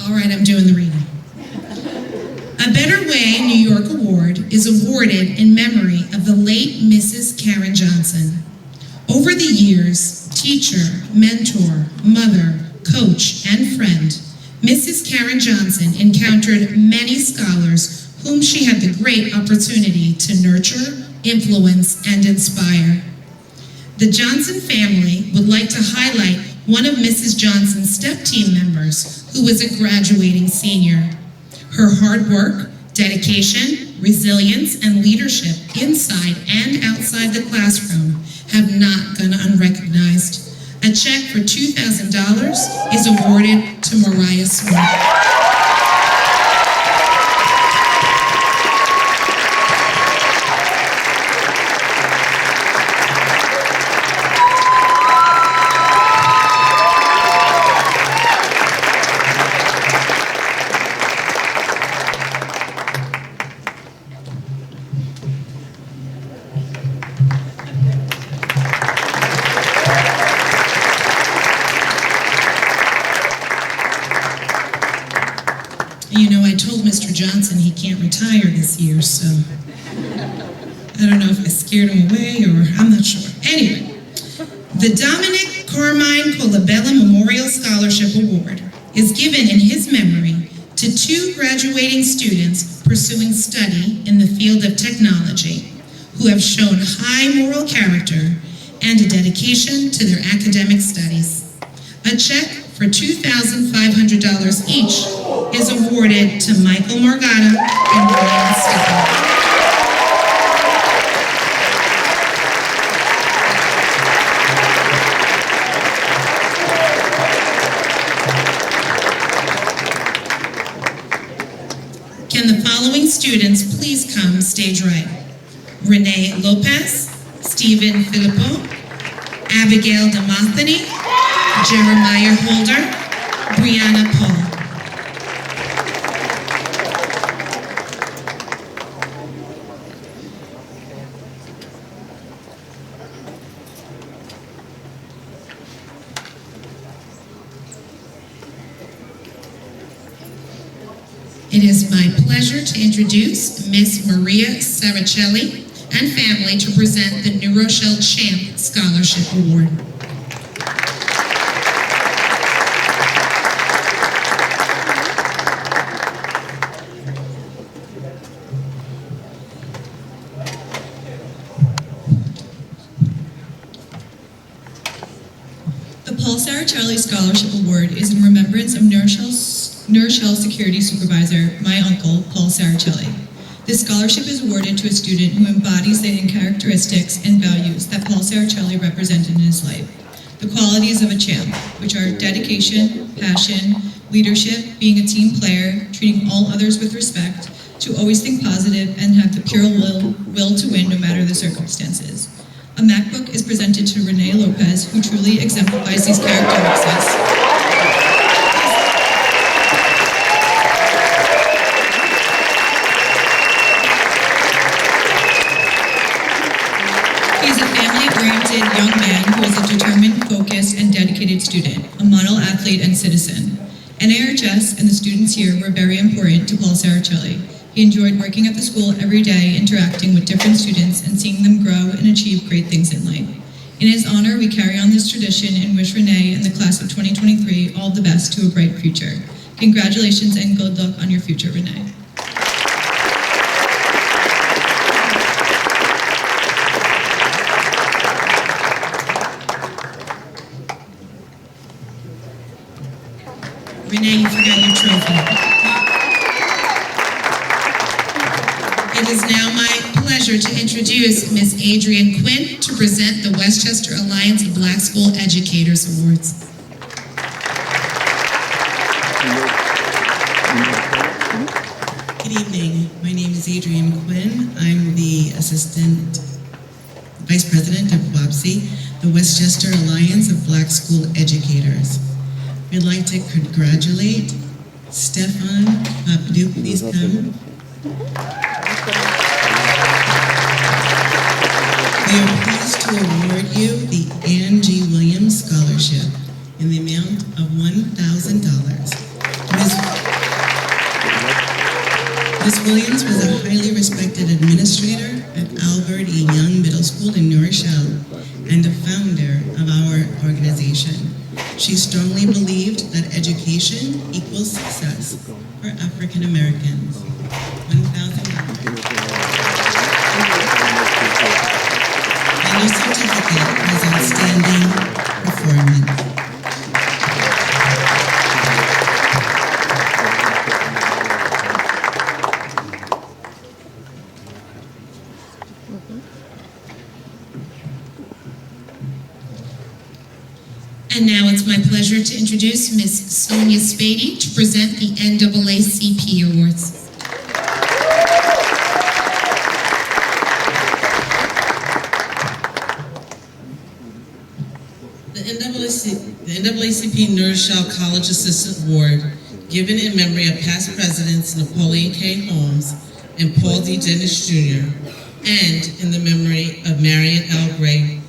All right, I'm doing the reading. A Better Way New York Award is awarded in memory of the late Mrs. Karen Johnson. Over the years, teacher, mentor, mother, coach, and friend, Mrs. Karen Johnson encountered many scholars whom she had the great opportunity to nurture, influence, and inspire. The Johnson family would like to highlight one of Mrs. Johnson's step team members who was a graduating senior. Her hard work, dedication, resilience, and leadership inside and outside the classroom have not gone unrecognized. A check for $2,000 is awarded to Mariah Smith. You know, I told Mr. Johnson he can't retire this year, so I don't know if I scared him away or I'm not sure. Anyway, the Dominic Carmine Colabella Memorial Scholarship Award is given in his memory to two graduating students pursuing study in the field of technology who have shown high moral character and a dedication to their academic studies. A check for $2,500 each is awarded to Michael Morgado and Ryan Stickler. Can the following students please come stage right? Renee Lopez, Stephen Filippo, Abigail Demothany, Jeremiah Holder, Brianna Paul. It is my pleasure to introduce Miss Maria Saracelli and family to present the New Rochelle Champ Scholarship Award. The Paul Saracelli Scholarship Award is in remembrance of New Rochelle Security Supervisor, my uncle, Paul Saracelli. This scholarship is awarded to a student who embodies the characteristics and values that Paul Saracelli represented in his life. The qualities of a champ, which are dedication, passion, leadership, being a team player, treating all others with respect, to always think positive and have the pure will to win no matter the circumstances. A MacBook is presented to Renee Lopez, who truly exemplifies these characteristics. young man who is a determined, focused, and dedicated student, a model athlete and citizen. NARHS and the students here were very important to Paul Sarachelli. He enjoyed working at the school every day, interacting with different students and seeing them grow and achieve great things in life. In his honor, we carry on this tradition and wish Renee and the class of 2023 all the best to a bright future. Congratulations and good luck on your future, Renee. Renee, you forgot your trophy. It is now my pleasure to introduce Ms. Adrienne Quinn to present the Westchester Alliance of Black School Educators Awards. Good evening. My name is Adrienne Quinn. I'm the Assistant Vice President of WAPSI, the Westchester Alliance of Black School Educators. We'd like to congratulate Stefan Papadou. Please come. We are pleased to award you the Ann G. Williams Scholarship in the amount of $1,000. Ms. Williams was a highly respected administrator at Albert E. Young Middle School in New Rochelle and a founder of our organization. She strongly believed that education equals success for African Americans. $1,000. And your certificate was outstanding performance. And now it's my pleasure to introduce Ms. Sonia Spady to present the NAACP Awards. The NAACP New Rochelle College Assistant Award, given in memory of past presidents Napoleon K. Holmes and Paul D. Dennis Jr., and in the memory of Marion L. Gray,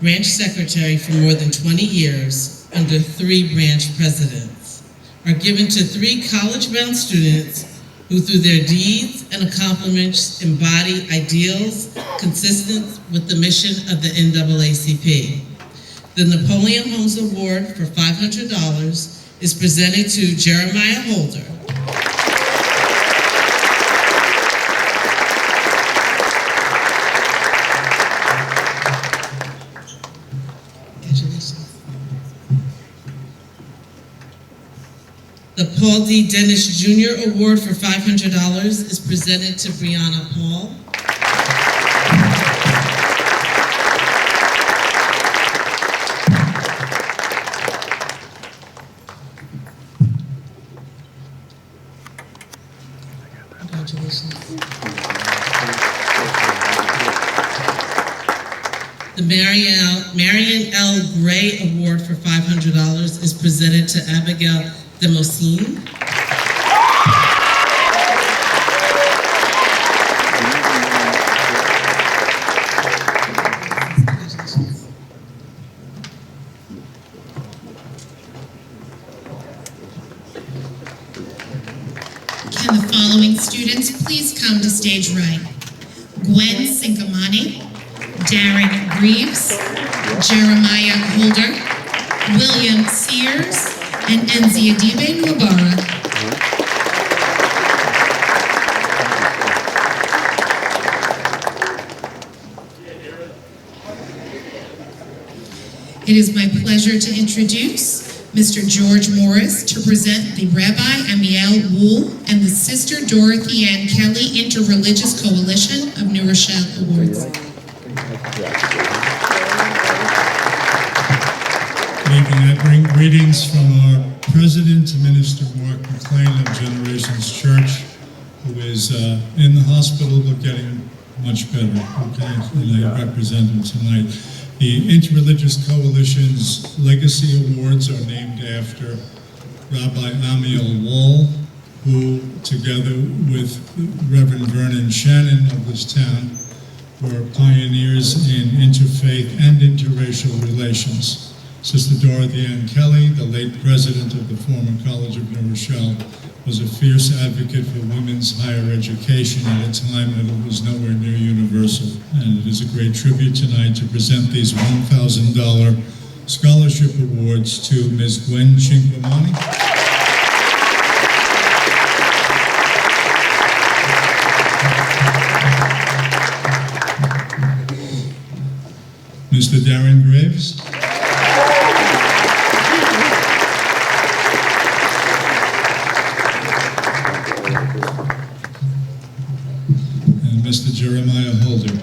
branch secretary for more than 20 years under 3 branch presidents, are given to 3 college-bound students who through their deeds and accomplishments embody ideals consistent with the mission of the NAACP. The Napoleon Holmes Award for $500 is presented to Jeremiah Holder. The Paul D. Dennis Jr. Award for $500 is presented to Brianna Paul. Congratulations. The Marion L. Gray Award for $500 is presented to Abigail Demosine. Can the following students please come to stage right? Gwen Sinkamani, Darren Greaves, Jeremiah Holder, William Sears, and Nziadibe Mubarak. It is my pleasure to introduce Mr. George Morris to present the Rabbi Amiel Wool and the Sister Dorothy Ann Kelly Interreligious Coalition of New Rochelle Awards. Good evening. I bring greetings from our President, Minister Mark McLean of Generations Church, who is in the hospital but getting much better. Okay, and I represent him tonight. The Interreligious Coalition's Legacy Awards are named after Rabbi Amiel Wall, who, together with Reverend Vernon Shannon of this town, were pioneers in interfaith and interracial relations. Sister Dorothy Ann Kelly, the late president of the former College of New Rochelle, was a fierce advocate for women's higher education at a time that it was nowhere near universal. And it is a great tribute tonight to present these $1,000 scholarship awards to Ms. Gwen Chinquamani. Mr. Darren Graves. And Mr. Jeremiah Holder.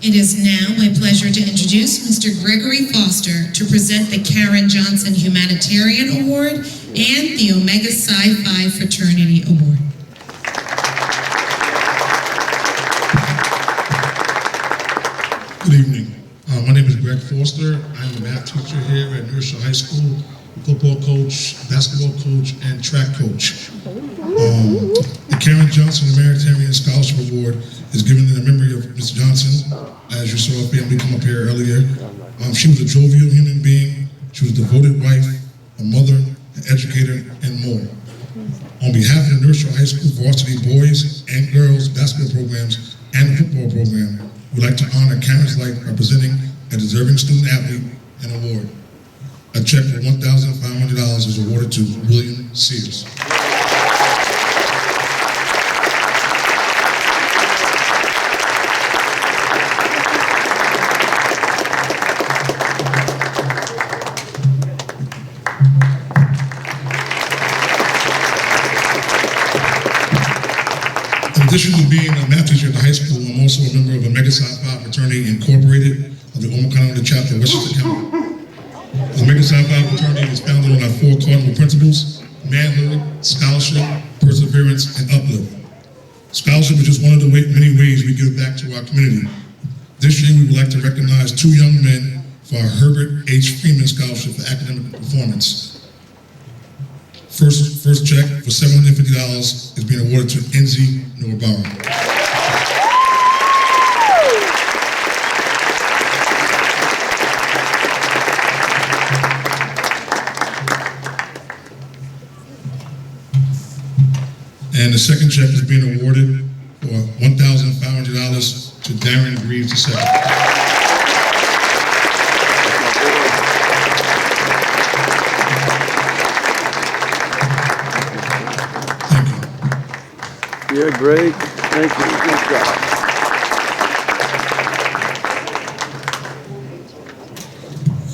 It is now my pleasure to introduce Mr. Gregory Foster to present the Karen Johnson Humanitarian Award and the Omega Psi Phi Fraternity Award. Good evening. My name is Greg Foster. I'm a math teacher here at New Rochelle High School, football coach, basketball coach, and track coach. The Karen Johnson Humanitarian Scholarship Award is given in the memory of Ms. Johnson. As you saw her family come up here earlier, she was a jovial human being. She was a devoted wife, a mother, an educator, and more. On behalf of the New Rochelle High School varsity boys and girls basketball programs and the football program, we'd like to honor Karen's life by presenting a deserving student athlete an award. A check for $1,500 is awarded to William Sears. In addition to being a math teacher at the high school, I'm also a member of Omega Psi Phi Fraternity Incorporated of the Omaha chapter of Westchester County. The Omega Psi Phi Fraternity is founded on our 4 cardinal principles: manhood, scholarship, perseverance, and uplift. Scholarship is just one of the many ways we give back to our community. This year, we would like to recognize 2 young men for our Herbert H. Freeman Scholarship for Academic Performance. First check for $750 is being awarded to Enzi Norabara. And the second check is being awarded for $1,500 to Darren Greaves II. Yeah, great. Thank you. Good job.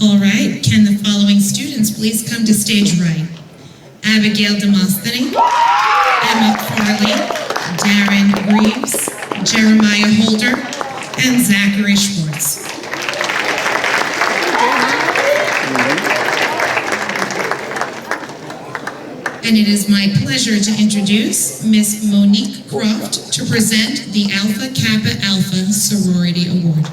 All right, can the following students please come to stage right? Abigail Demosthenes, Emma Farley, Darren Greaves, Jeremiah Holder, and Zachary Schwartz. And it is my pleasure to introduce Miss Monique Croft to present the Alpha Kappa Alpha Sorority Award.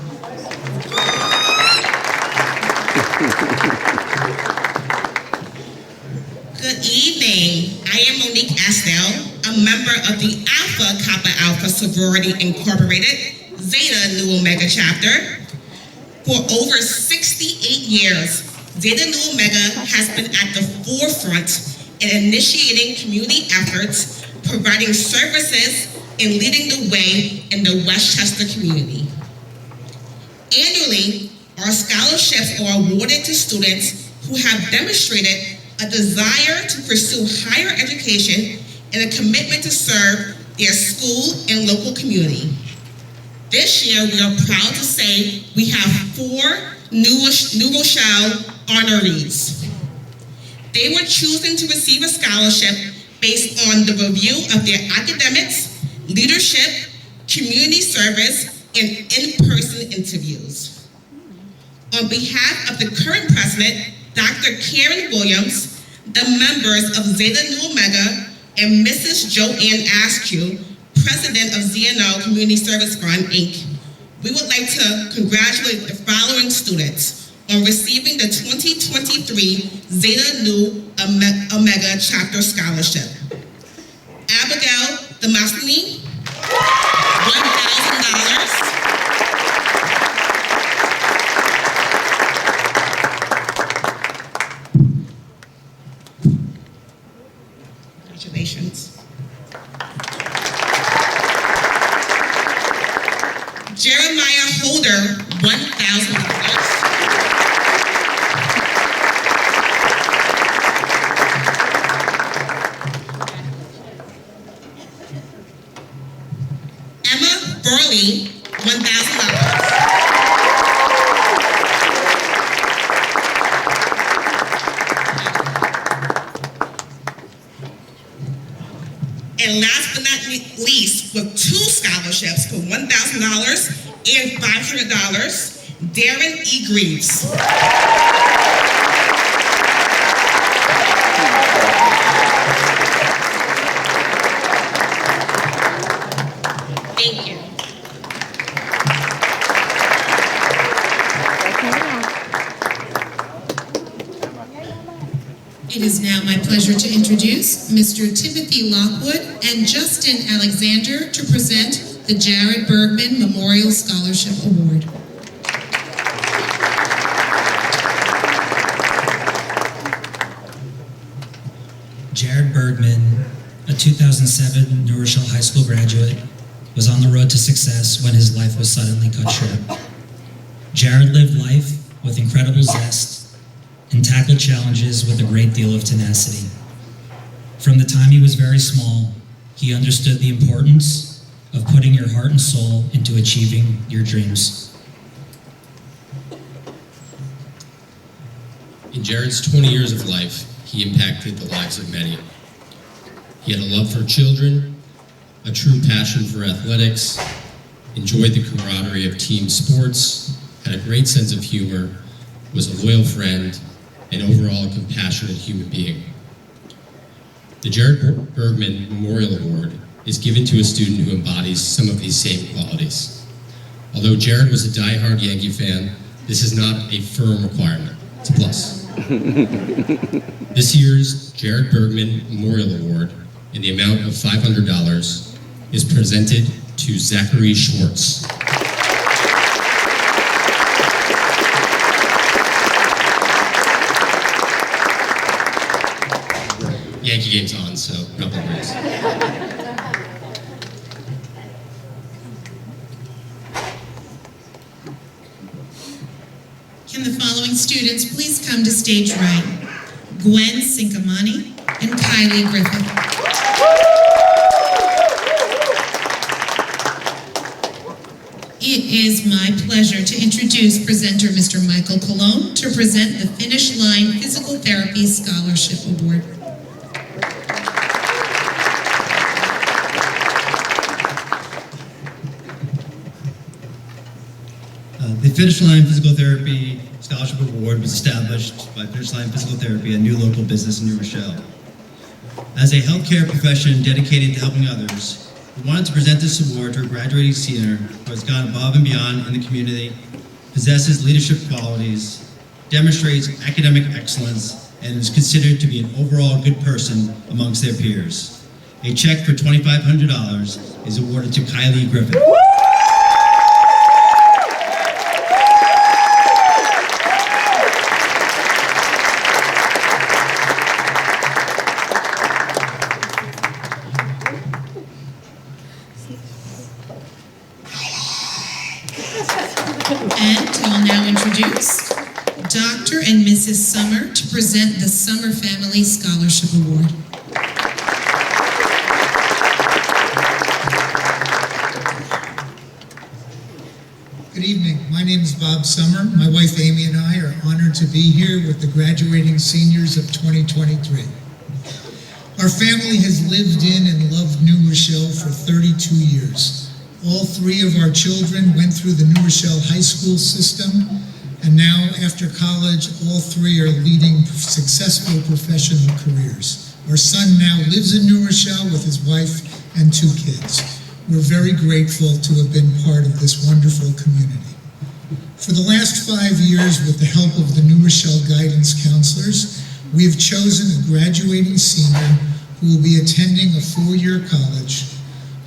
Good evening. I am Monique Astel, a member of the Alpha Kappa Alpha Sorority Incorporated, Zeta Nu Omega chapter. For over 68 years, Zeta Nu Omega has been at the forefront in initiating community efforts, providing services, and leading the way in the Westchester community. Annually, our scholarships are awarded to students who have demonstrated a desire to pursue higher education and a commitment to serve their school and local community. This year, we are proud to say we have 4 New Rochelle honorees. They were chosen to receive a scholarship based on the review of their academics, leadership, community service, and in-person interviews. On behalf of the current president, Dr. Karen Williams, the members of Zeta Nu Omega, and Mrs. Joanne Askew, president of ZNO Community Service Fund, Inc., we would like to congratulate the following students on receiving the 2023 Zeta Nu Omega Chapter Scholarship. Abigail Demostheny, $1,000. Congratulations. Jeremiah Holder, $1,000. Emma Burley, $1,000. And last but not least, with 2 scholarships for $1,000 and $500, Darren E. Greaves. Thank you. It is now my pleasure to introduce Mr. Timothy Lockwood and Justin Alexander to present the Jared Bergman Memorial Scholarship Award. Jared Bergman, a 2007 New Rochelle High School graduate, was on the road to success when his life was suddenly cut short. Jared lived life with incredible zest and tackled challenges with a great deal of tenacity. From the time he was very small, he understood the importance of putting your heart and soul into achieving your dreams. In Jared's 20 years of life, he impacted the lives of many. He had a love for children, a true passion for athletics, enjoyed the camaraderie of team sports, had a great sense of humor, was a loyal friend, and overall a compassionate human being. The Jared Bergman Memorial Award is given to a student who embodies some of these same qualities. Although Jared was a diehard Yankee fan, this is not a firm requirement. It's a plus. This year's Jared Bergman Memorial Award, in the amount of $500, is presented to Zachary Schwartz. Yankee game's on, so probably race. Can the following students please come to stage right? Gwen Sinkamani and Kylie Griffith. It is my pleasure to introduce presenter Mr. Michael Colon to present the Finish Line Physical Therapy Scholarship Award. The Finish Line Physical Therapy Scholarship Award was established by Finish Line Physical Therapy, a new local business in New Rochelle. As a healthcare profession dedicated to helping others, we wanted to present this award to a graduating senior who has gone above and beyond in the community, possesses leadership qualities, demonstrates academic excellence, and is considered to be an overall good person amongst their peers. A check for $2,500 is awarded to Kylie Griffith. And I'll now introduce Dr. and Mrs. Summer to present the Summer Family Scholarship Award. Good evening. My name is Bob Summer. My wife Amy and I are honored to be here with the graduating seniors of 2023. Our family has lived in and loved New Rochelle for 32 years. All 3 of our children went through the New Rochelle High School system, and now after college, all 3 are leading successful professional careers. Our son now lives in New Rochelle with his wife and 2 kids. we're very grateful to have been part of this wonderful community. For the last 5 years, with the help of the New Rochelle guidance counselors, we have chosen a graduating senior who will be attending a 4-year college,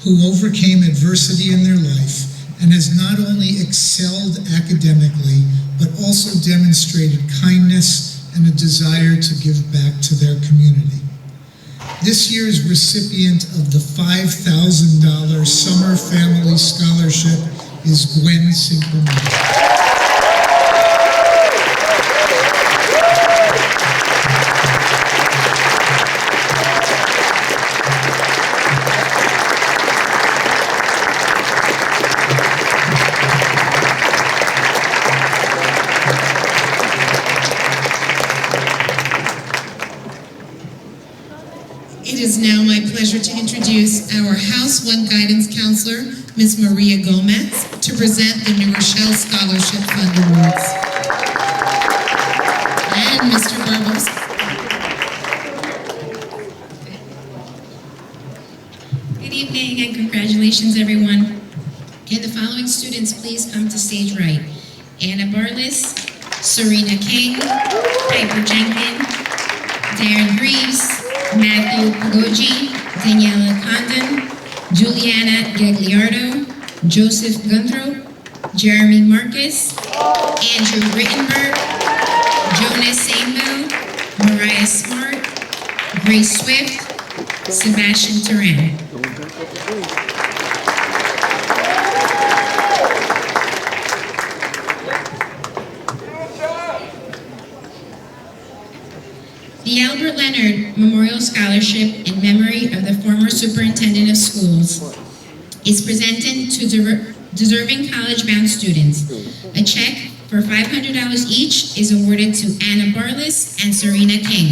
who overcame adversity in their life and has not only excelled academically, but also demonstrated kindness and a desire to give back to their community. This year's recipient of the $5,000 Summer Family Scholarship is Gwen Sinclair. It is now my pleasure to introduce our House 1 Guidance Counselor, Ms. Maria Gomez, to present the New Rochelle Scholarship Fund Awards. And Mr. Barbosa. Good evening and congratulations, everyone. Can the following students please come to stage right? Anna Barlis, Serena King, Piper Jenkins, Darren Greaves, Matthew Pagoji, Daniela Condon, Juliana Gagliardo, Joseph Gundro, Jeremy Marcus, Andrew Rittenberg, Jonas Samuel, Mariah Smart, Grace Swift, Sebastian Turan. The Albert Leonard Memorial Scholarship in memory of the former Superintendent of Schools is presented to deserving college-bound students. A check for $500 each is awarded to Anna Barlis and Serena King.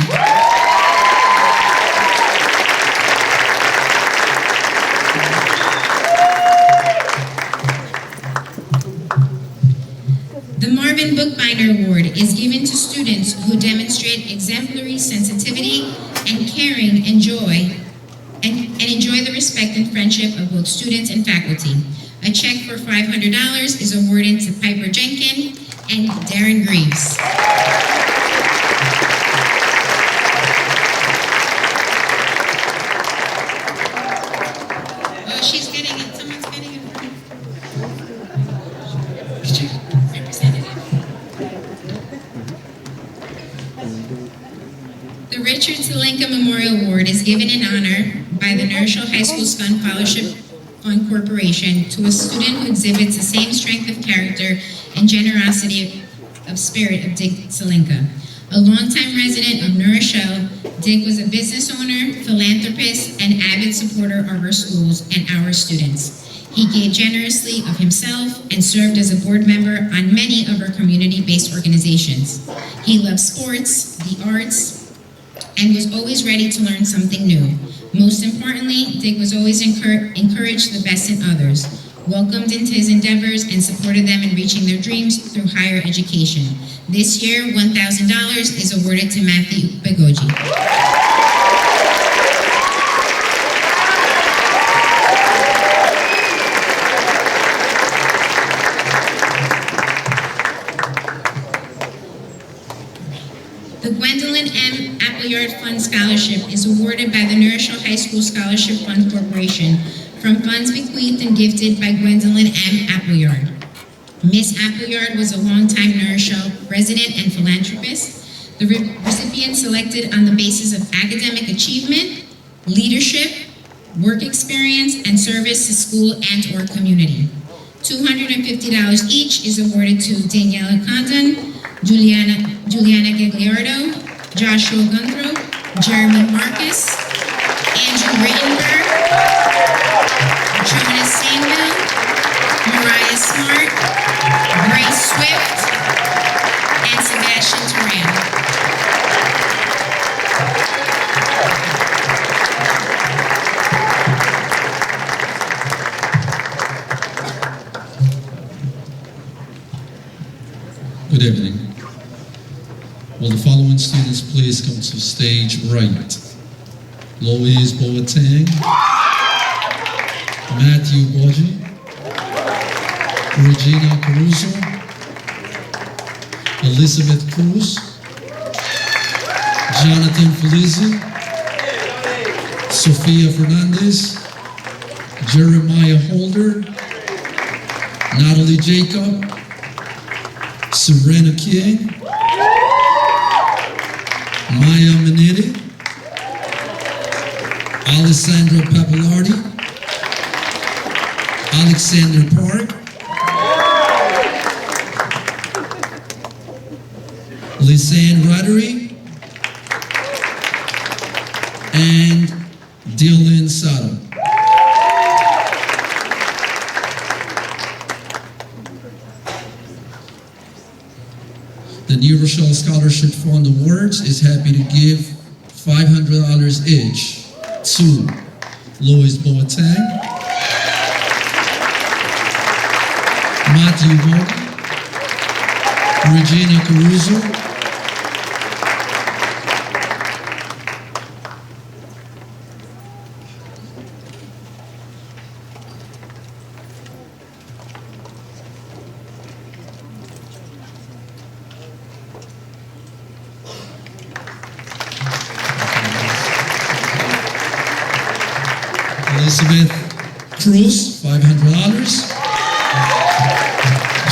The Marvin Bookbinder Award is given to students who demonstrate exemplary sensitivity and caring and joy, and enjoy the respect and friendship of both students and faculty. A check for $500 is awarded to Piper Jenkins and Darren Greaves. Oh, she's getting it. Someone's getting it. The Richard Zelenka Memorial Award is given in honor by the New Rochelle High School Scholarship Fund Corporation to a student who exhibits the same strength of character and generosity of spirit of Dick Zelenka. A longtime resident of New Rochelle, Dick was a business owner, philanthropist, and avid supporter of our schools and our students. He gave generously of himself and served as a board member on many of our community-based organizations. He loved sports, the arts, and was always ready to learn something new. Most importantly, Dick was always encouraged the best in others, welcomed into his endeavors, and supported them in reaching their dreams through higher education. This year, $1,000 is awarded to Matthew Pagoji. The Gwendolyn M. Appleyard Fund Scholarship is awarded by the New Rochelle High School Scholarship Fund Corporation from funds bequeathed and gifted by Gwendolyn M. Appleyard. Miss Appleyard was a longtime New Rochelle resident and philanthropist. The recipient selected on the basis of academic achievement, leadership, work experience, and service to school and or community. $250 each is awarded to Daniela Condon, Juliana Gagliardo, Joshua Gundro, Jeremy Marcus, Andrew Rittenberg, Jonas Samuel, Mariah Smart, Grace Swift, and Sebastian Turan. Good evening. Will the following students please come to stage right? Louise Boateng, Matthew Boji, Regina Caruso, Elizabeth Cruz, Jonathan Felizi, Sofia Fernandez, Jeremiah Holder, Natalie Jacob, Serena King, Maya Minetti, Alessandra Papalardi, Alexander Park, Lisanne Roddery, and Dylan Sato. The New Rochelle Scholarship Fund Awards is happy to give $500 each to Lois Boateng, Matthew Hogan, Regina Caruso, Elizabeth Cruz, $500.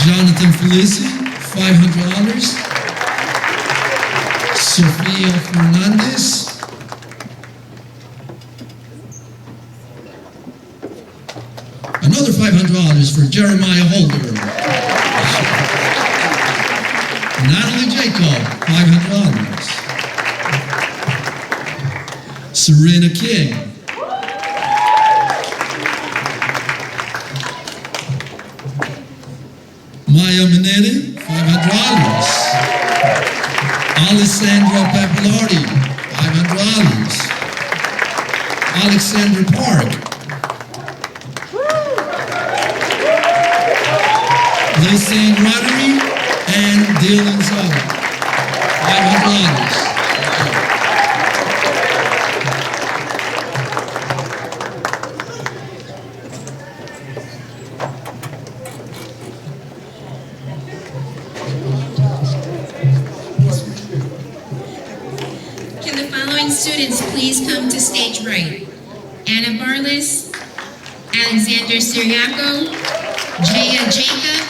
Jonathan Felici, $500. Sofia Fernandez. Another $500 for Jeremiah Holder. Natalie Jacob, $500. Serena King. Maya Minetti, $500. Alessandra Papalardi, $500. Alexander Park. Lisanne Roddery and Dylan Zala, $500. Can the following students please come to stage right? Anna Barlis, Alexander Siriaco, Jaya Jacob,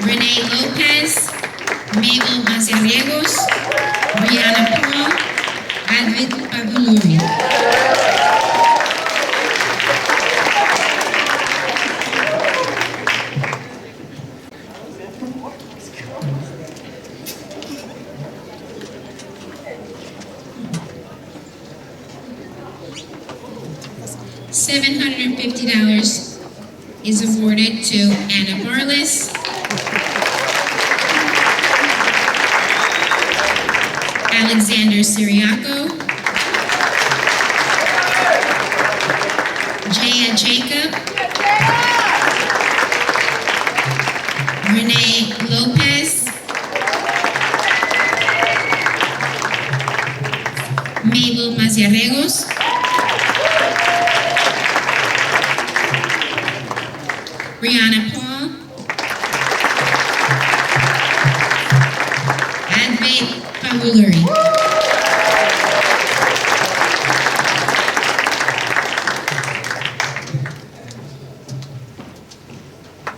Renee Lopez, Mabel Mazariegos, Brianna Paul, Advit Pavuluri. $750 is awarded to Anna Barlis, Alexander Siriaco, Jaya Jacob, Renee Lopez, Mabel Maziarregos, Brianna Paul, Advait Pavuluri.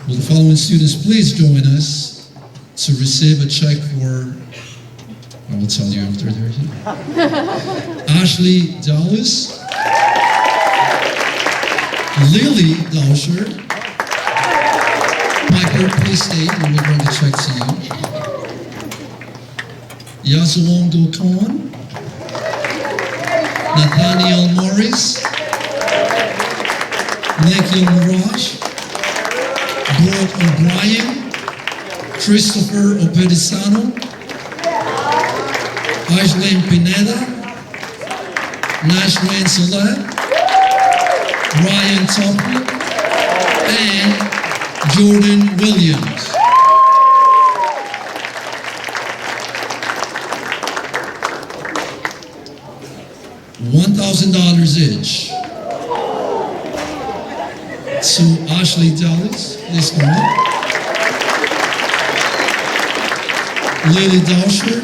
Will the following students please join us to receive a check for, I will tell you after they're here. Ashley Dallas, Lily Dauscher, Michael, please stay, and we'll bring the check to you. Yazawongo Khan, Nathaniel Morris, Nikhil Mirage, Brooke O'Brien, Christopher Opedisano, Aisleen Pineda, Nashwan Saleh, Ryan Tompkins, and Jordan Williams. $1,000 each. to Ashley Dallas. Please come up. Lily Dauscher.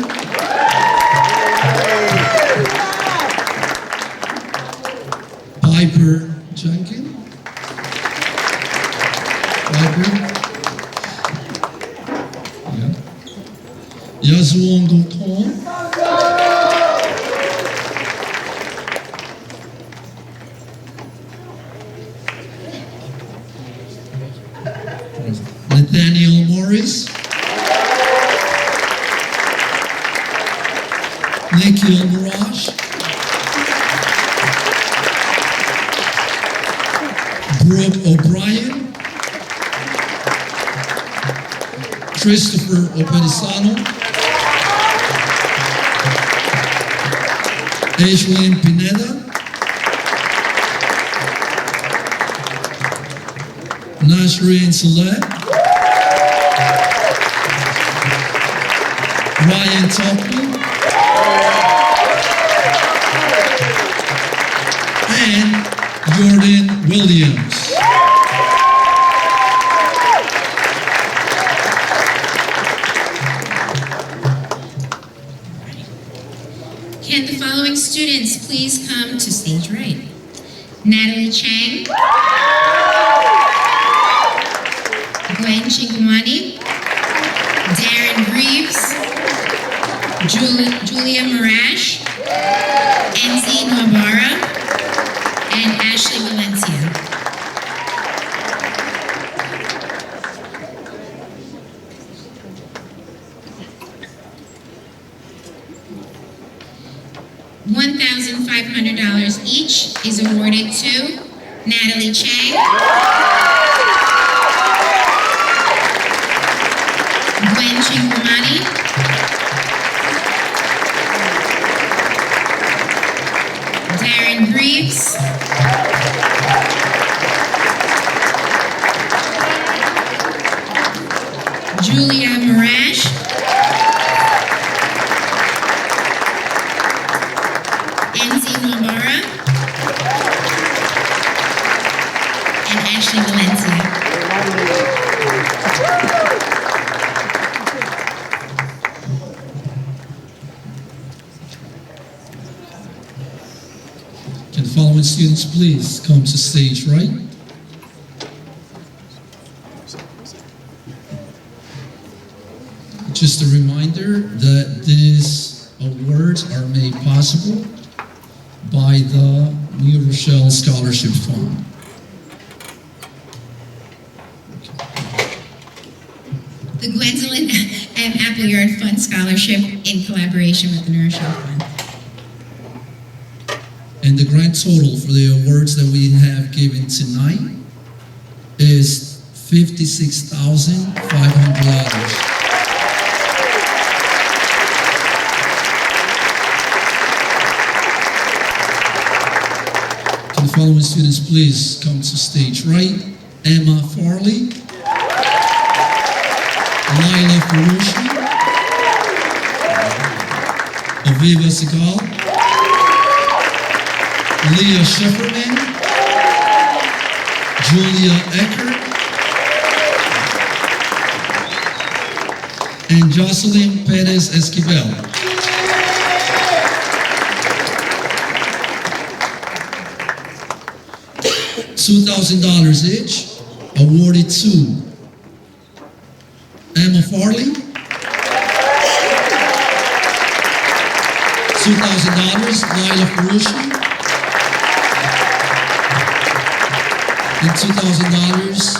Piper Jenkins. Piper. Yeah. Yazuon Gokon. Nathaniel Morris. Nikhil Mirage. Brooke O'Brien. Christopher Openisano. Aislinn Pineda. Nasreen Saleh. Ryan Topman. And Jordan Williams. Can the following students please come to stage right? Natalie Chang, Gwen Chingumani, Darren Greaves, Julia Marash, Enzi Nwabara, and Ashley Valencia. $1,500 each is awarded to Natalie Chang, Gwen Chingumani, Darren Greaves, Julia Marash, Enzi Nwabara, and Ashley Valencia. Can the following students please come to stage right? Just a reminder that these awards are made possible by the New Rochelle Scholarship Fund. The Gwendolyn M. Appleyard Fund Scholarship in collaboration with the New Rochelle Fund. And the grand total for the awards that we have given tonight is $56,500. Can the following students please come to stage right? Emma Farley, Laila Faroushi, Aviva Segal, Leah Shefferman, Julia Eckert, and Jocelyn Perez Esquivel. $2,000 each, awarded to Emma Farley, $2,000, Laila Faroushi, and $2,000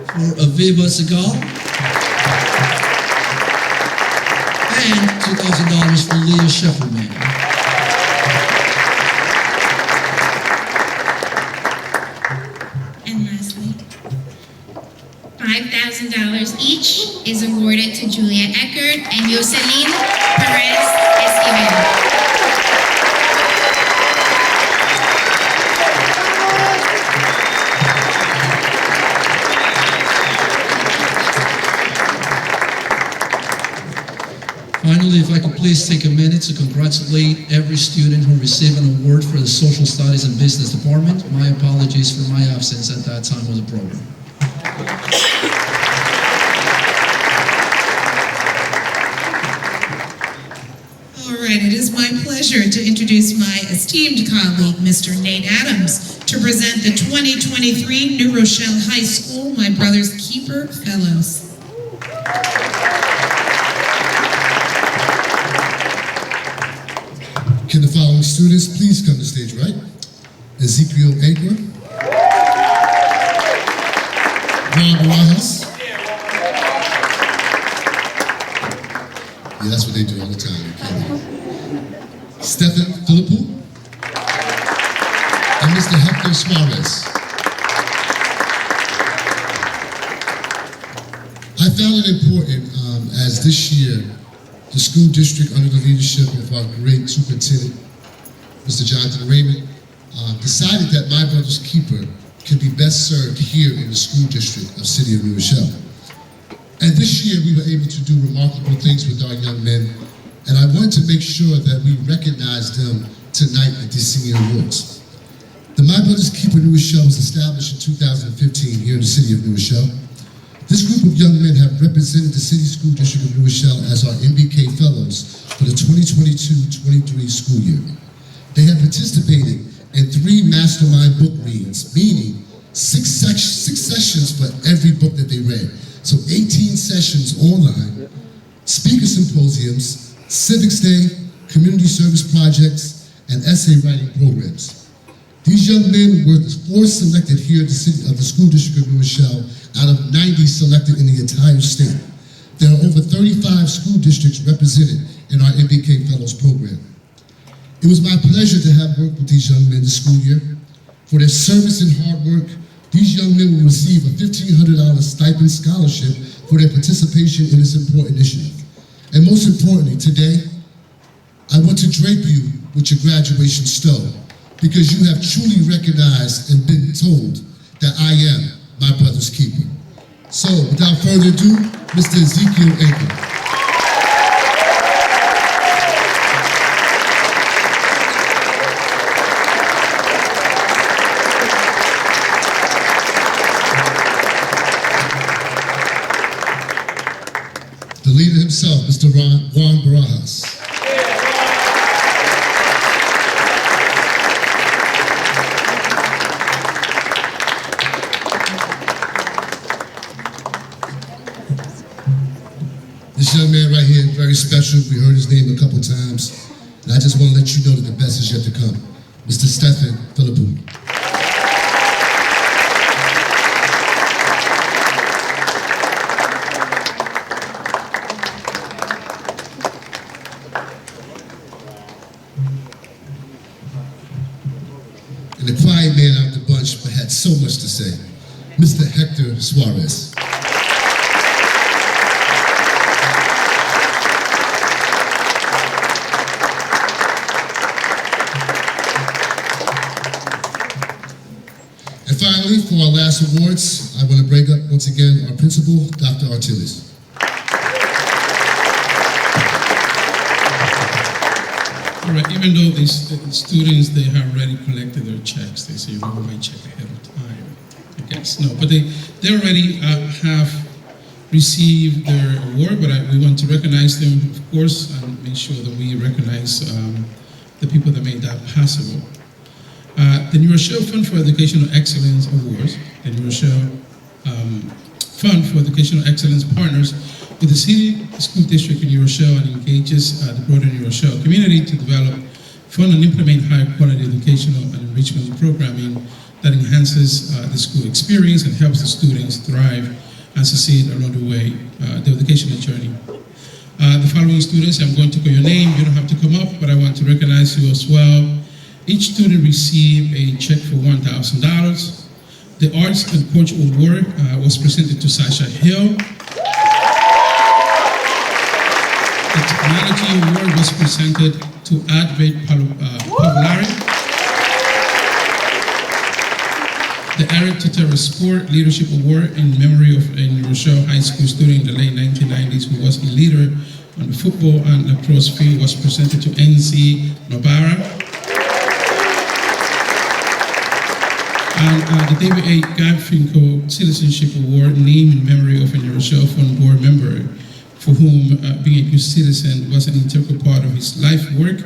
for Aviva Segal, and $2,000 for Leah Shefferman. And lastly, $5,000 each is awarded to Julia Eckert and Jocelyn Perez Esquivel. Finally, if I could please take a minute to congratulate every student who received an award for the Social Studies and Business Department. My apologies for my absence at that time of the program. All right, it is my pleasure to introduce my esteemed colleague, Mr. Nate Adams, to present the 2023 New Rochelle High School My Brother's Keeper Fellows. Can the following students please come to stage right? Ezekiel Aker, Ron Barajas. Yeah, that's what they do all the time. Stephen Philippou, and Mr. Hector Suarez. I found it important as this year, the school district, under the leadership of our great superintendent, Mr. Jonathan Raymond, decided that My Brother's Keeper can be best served here in the school district of City of New Rochelle. And this year we were able to do remarkable things with our young men, and I wanted to make sure that we recognize them tonight at these senior awards. The My Brother's Keeper New Rochelle was established in 2015 here in the City of New Rochelle. This group of young men have represented the City School District of New Rochelle as our MBK Fellows for the 2022-23 school year. They have participated in 3 mastermind book reads, meaning 6 sessions for every book that they read. So 18 sessions online, speaker symposiums, civics day, community service projects, and essay writing programs. These young men were 4 selected here at the City of the School District of New Rochelle out of 90 selected in the entire state. There are over 35 school districts represented in our MBK Fellows program. It was my pleasure to have worked with these young men this school year. For their service and hard work, these young men will receive a $1,500 stipend scholarship for their participation in this important initiative. And most importantly, today, I want to drape you with your graduation stole, because you have truly recognized and been told that I am my brother's keeper. So, without further ado, Mr. Ezekiel Aker. The leader himself, Mr. Juan Barajas. This young man right here, very special. We heard his name a couple times. And I just want to let you know that the best is yet to come. Mr. Stephen Philippou. And the quiet man out the bunch, but had so much to say, Mr. Hector Suarez. And finally, for our last awards, I want to bring up once again our principal, Dr. Artiles. All right, even though the students, they have already collected their checks, they say, well, we check ahead of time, I guess. No, but they already have received their award, but we want to recognize them, of course, and make sure that we recognize the people that made that possible. The New Rochelle Fund for Educational Excellence Awards, the New Rochelle Fund for Educational Excellence partners with the City School District in New Rochelle and engages the broader New Rochelle community to develop, fund, and implement high-quality educational and enrichment programming that enhances the school experience and helps the students thrive and succeed along the way, the educational journey. The following students, I'm going to call your name. You don't have to come up, but I want to recognize you as well. Each student received a check for $1,000. The Arts and Culture Award was presented to Sasha Hill. The Technology Award was presented to Advait Pavlari. The Eric Tutera Sport Leadership Award in memory of a New Rochelle High School student in the late 1990s who was a leader on the football and lacrosse field was presented to NC Novara. And the David A. Garfinkel Citizenship Award, named in memory of a New Rochelle Fund board member for whom being a good citizen was an integral part of his life work,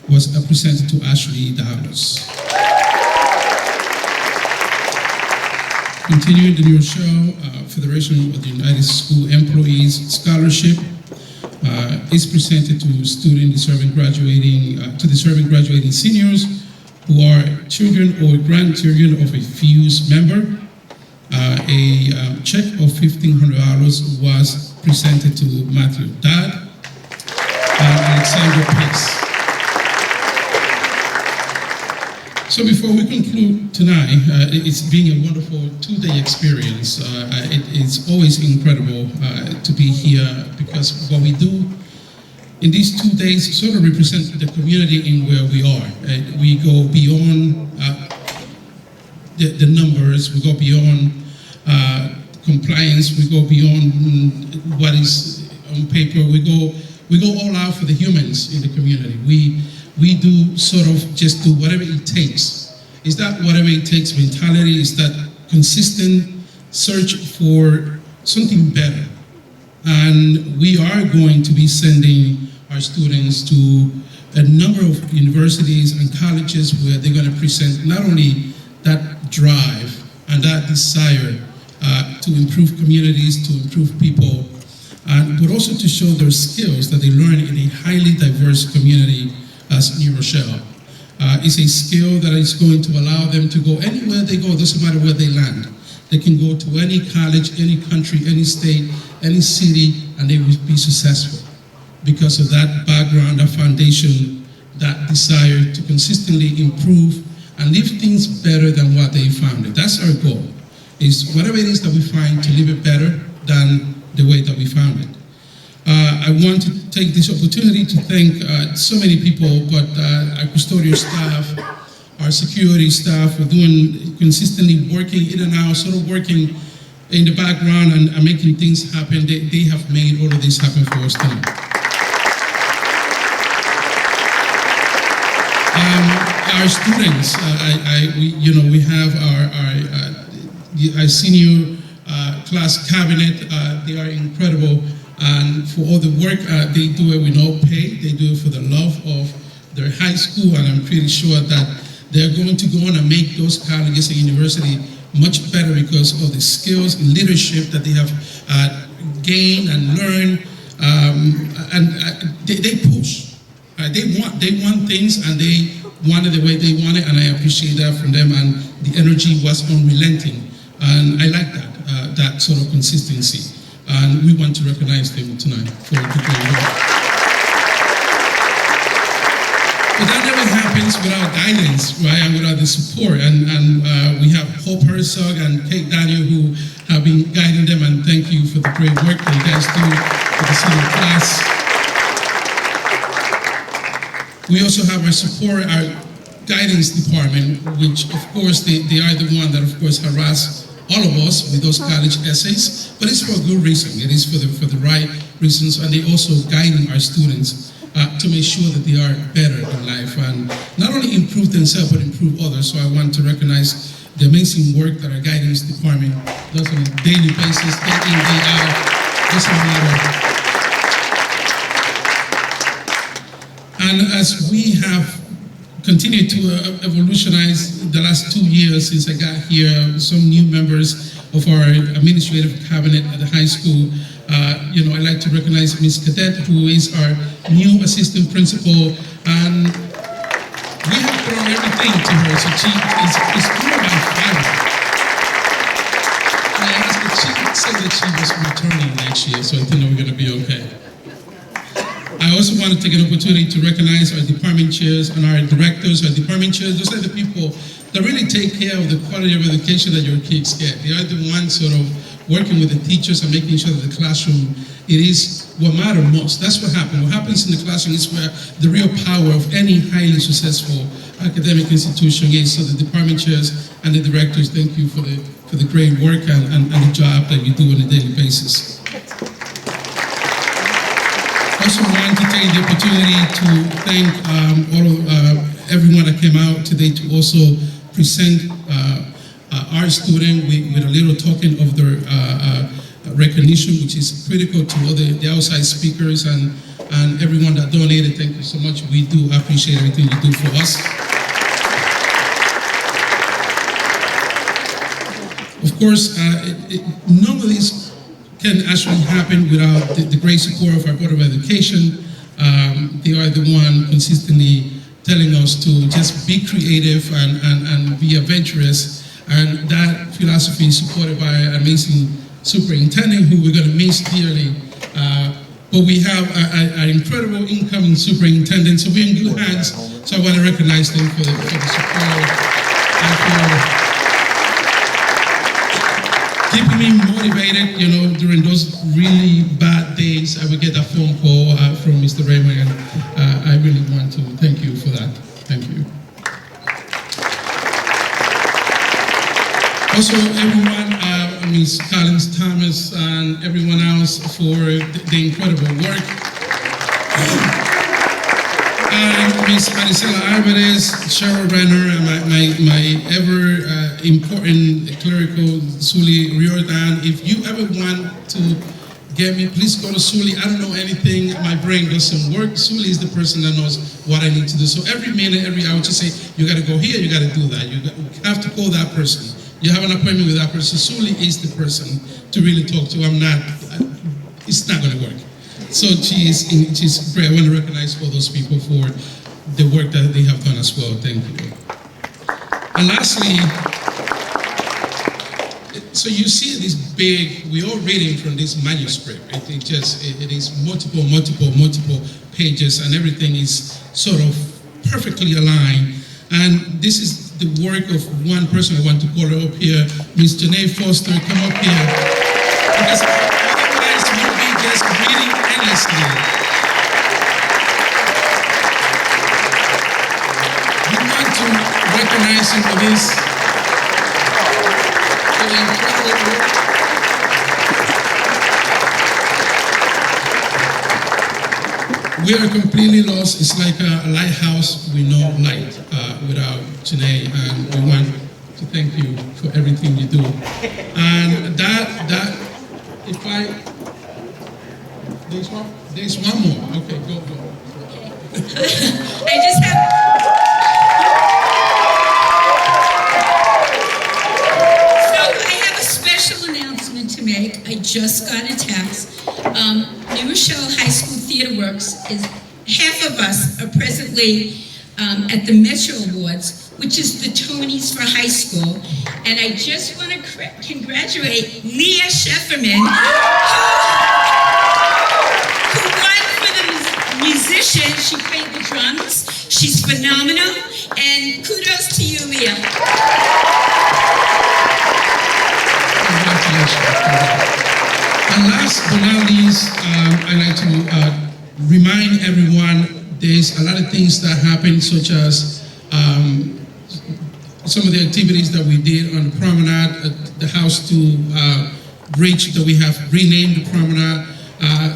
was presented to Ashley Dowles. Continuing, the New Rochelle Federation of the United School Employees Scholarship is presented to deserving graduating seniors who are children or grandchildren of a FUSE member. A check of $1,500 was presented to Matthew Dodd and Alexander Pace. So before we conclude tonight, it's been a wonderful two-day experience. It's always incredible to be here because what we do in these 2 days sort of represent the community in where we are. We go beyond the numbers, we go beyond compliance, we go beyond what is on paper, we go all out for the humans in the community. We do sort of just do whatever it takes. Is that whatever it takes mentality? Is that consistent search for something better? And we are going to be sending our students to a number of universities and colleges where they're going to present not only that drive and that desire to improve communities, to improve people, but also to show their skills that they learn in a highly diverse community as New Rochelle. It's a skill that is going to allow them to go anywhere they go, doesn't matter where they land. They can go to any college, any country, any state, any city, and they will be successful because of that background, that foundation, that desire to consistently improve and leave things better than what they found it. That's our goal, is whatever it is that we find to leave it better than the way that we found it. I want to take this opportunity to thank so many people, but our custodial staff, our security staff are doing consistently working in and out, sort of working in the background and making things happen. They have made all of this happen for us tonight. Our students, we have our senior class cabinet. They are incredible. And for all the work they do it with no pay, they do it for the love of their high school, and I'm pretty sure that they're going to go on and make those colleges and university much better because of the skills and leadership that they have gained and learned, and they push. They want things, and they want it the way they want it, and I appreciate that from them, and the energy was unrelenting, and I like that sort of consistency. And we want to recognize them tonight for the great work. But that never happens without guidance, right, and without the support. And we have Hope Herzog and Kate Daniel who have been guiding them, and thank you for the great work that you guys do for the senior class. We also have our support, our guidance department, which of course they are the one that of course harass all of us with those college essays, but it's for a good reason. It is for the right reasons, and they also guiding our students to make sure that they are better in life and not only improve themselves but improve others. So I want to recognize the amazing work that our guidance department does on a daily basis, day in, day out. Doesn't matter. And as we have continue to evolutionize the last 2 years since I got here, some new members of our administrative cabinet at the high school. I'd like to recognize Ms. Cadet, who is our new assistant principal, and we have thrown everything to her, so she is more on fire. I asked her, she said that she was returning next year, so I think we're going to be okay. I also want to take an opportunity to recognize our department chairs and our directors. Our department chairs, those are the people that really take care of the quality of education that your kids get. They are the ones sort of working with the teachers and making sure that the classroom, it is what matters most. That's what happens. What happens in the classroom is where the real power of any highly successful academic institution is. So the department chairs and the directors, thank you for the great work and the job that you do on a daily basis. also want to take the opportunity to thank everyone that came out today to also present our student with a little token of their recognition, which is critical to all the outside speakers and everyone that donated. Thank you so much. We do appreciate everything you do for us. Of course, none of this can actually happen without the great support of our Board of Education. They are the one consistently telling us to just be creative and be adventurous. And that philosophy is supported by an amazing superintendent who we're going to miss dearly. But we have an incredible incoming superintendent, so we're in good hands. So I want to recognize them for the support and for keeping me motivated, during those really bad days. I would get a phone call from Mr. Raymond, and I really want to thank you for that. Thank you. Also, everyone, Ms. Collins Thomas and everyone else for the incredible work. And Ms. Maricela Alvarez, Cheryl Renner, and my ever important clerical, Suli Riordan. If you ever want to get me, please go to Suli. I don't know anything. My brain doesn't work. Suli is the person that knows what I need to do. So every minute, every hour, just say, you got to go here, you got to do that. You have to call that person. You have an appointment with that person. Suli is the person to really talk to. It's not going to work. So she's great. I want to recognize all those people for the work that they have done as well. Thank you. And lastly, so you see this big, we're all reading from this manuscript. It is multiple pages, and everything is sort of perfectly aligned. And this is the work of one person. I want to call her up here, Ms. Janae Foster. Come up here. Because otherwise we'll be just reading endlessly. We want to recognize you for this. For the incredible work. We are completely lost. It's like a lighthouse with no light without Janae, and we want to thank you for everything you do. And there's one more. Okay, go. I just have. So I have a special announcement to make. I just got a text. New Rochelle High School Theater Works is, half of us are presently at the Metro Awards, which is the Tonys for high school. And I just want to congratulate Leah Schefferman, who won for the musician. She played the drums. She's phenomenal. And kudos to you, Leah. Congratulations. And last but not least, I'd like to remind everyone there's a lot of things that happen, such as some of the activities that we did on the promenade, the House to Bridge that we have renamed the promenade,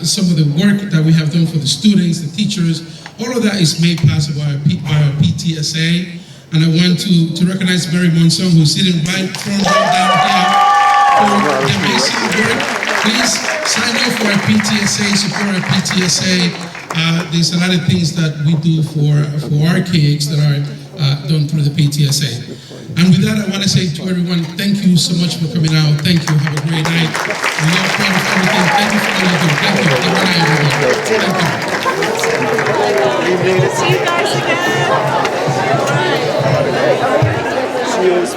some of the work that we have done for the students, the teachers. All of that is made possible by our PTSA. And I want to recognize Mary Monson, who's sitting right front row down here for the amazing work. Please sign up for our PTSA, support our PTSA. There's a lot of things that we do for our kids that are done through the PTSA. And with that, I want to say to everyone, thank you so much for coming out. Thank you. Have a great night. We love proud of everything. Thank you for all you do. Thank you. Have a good night, everyone. Thank you. See you guys again. Cheers.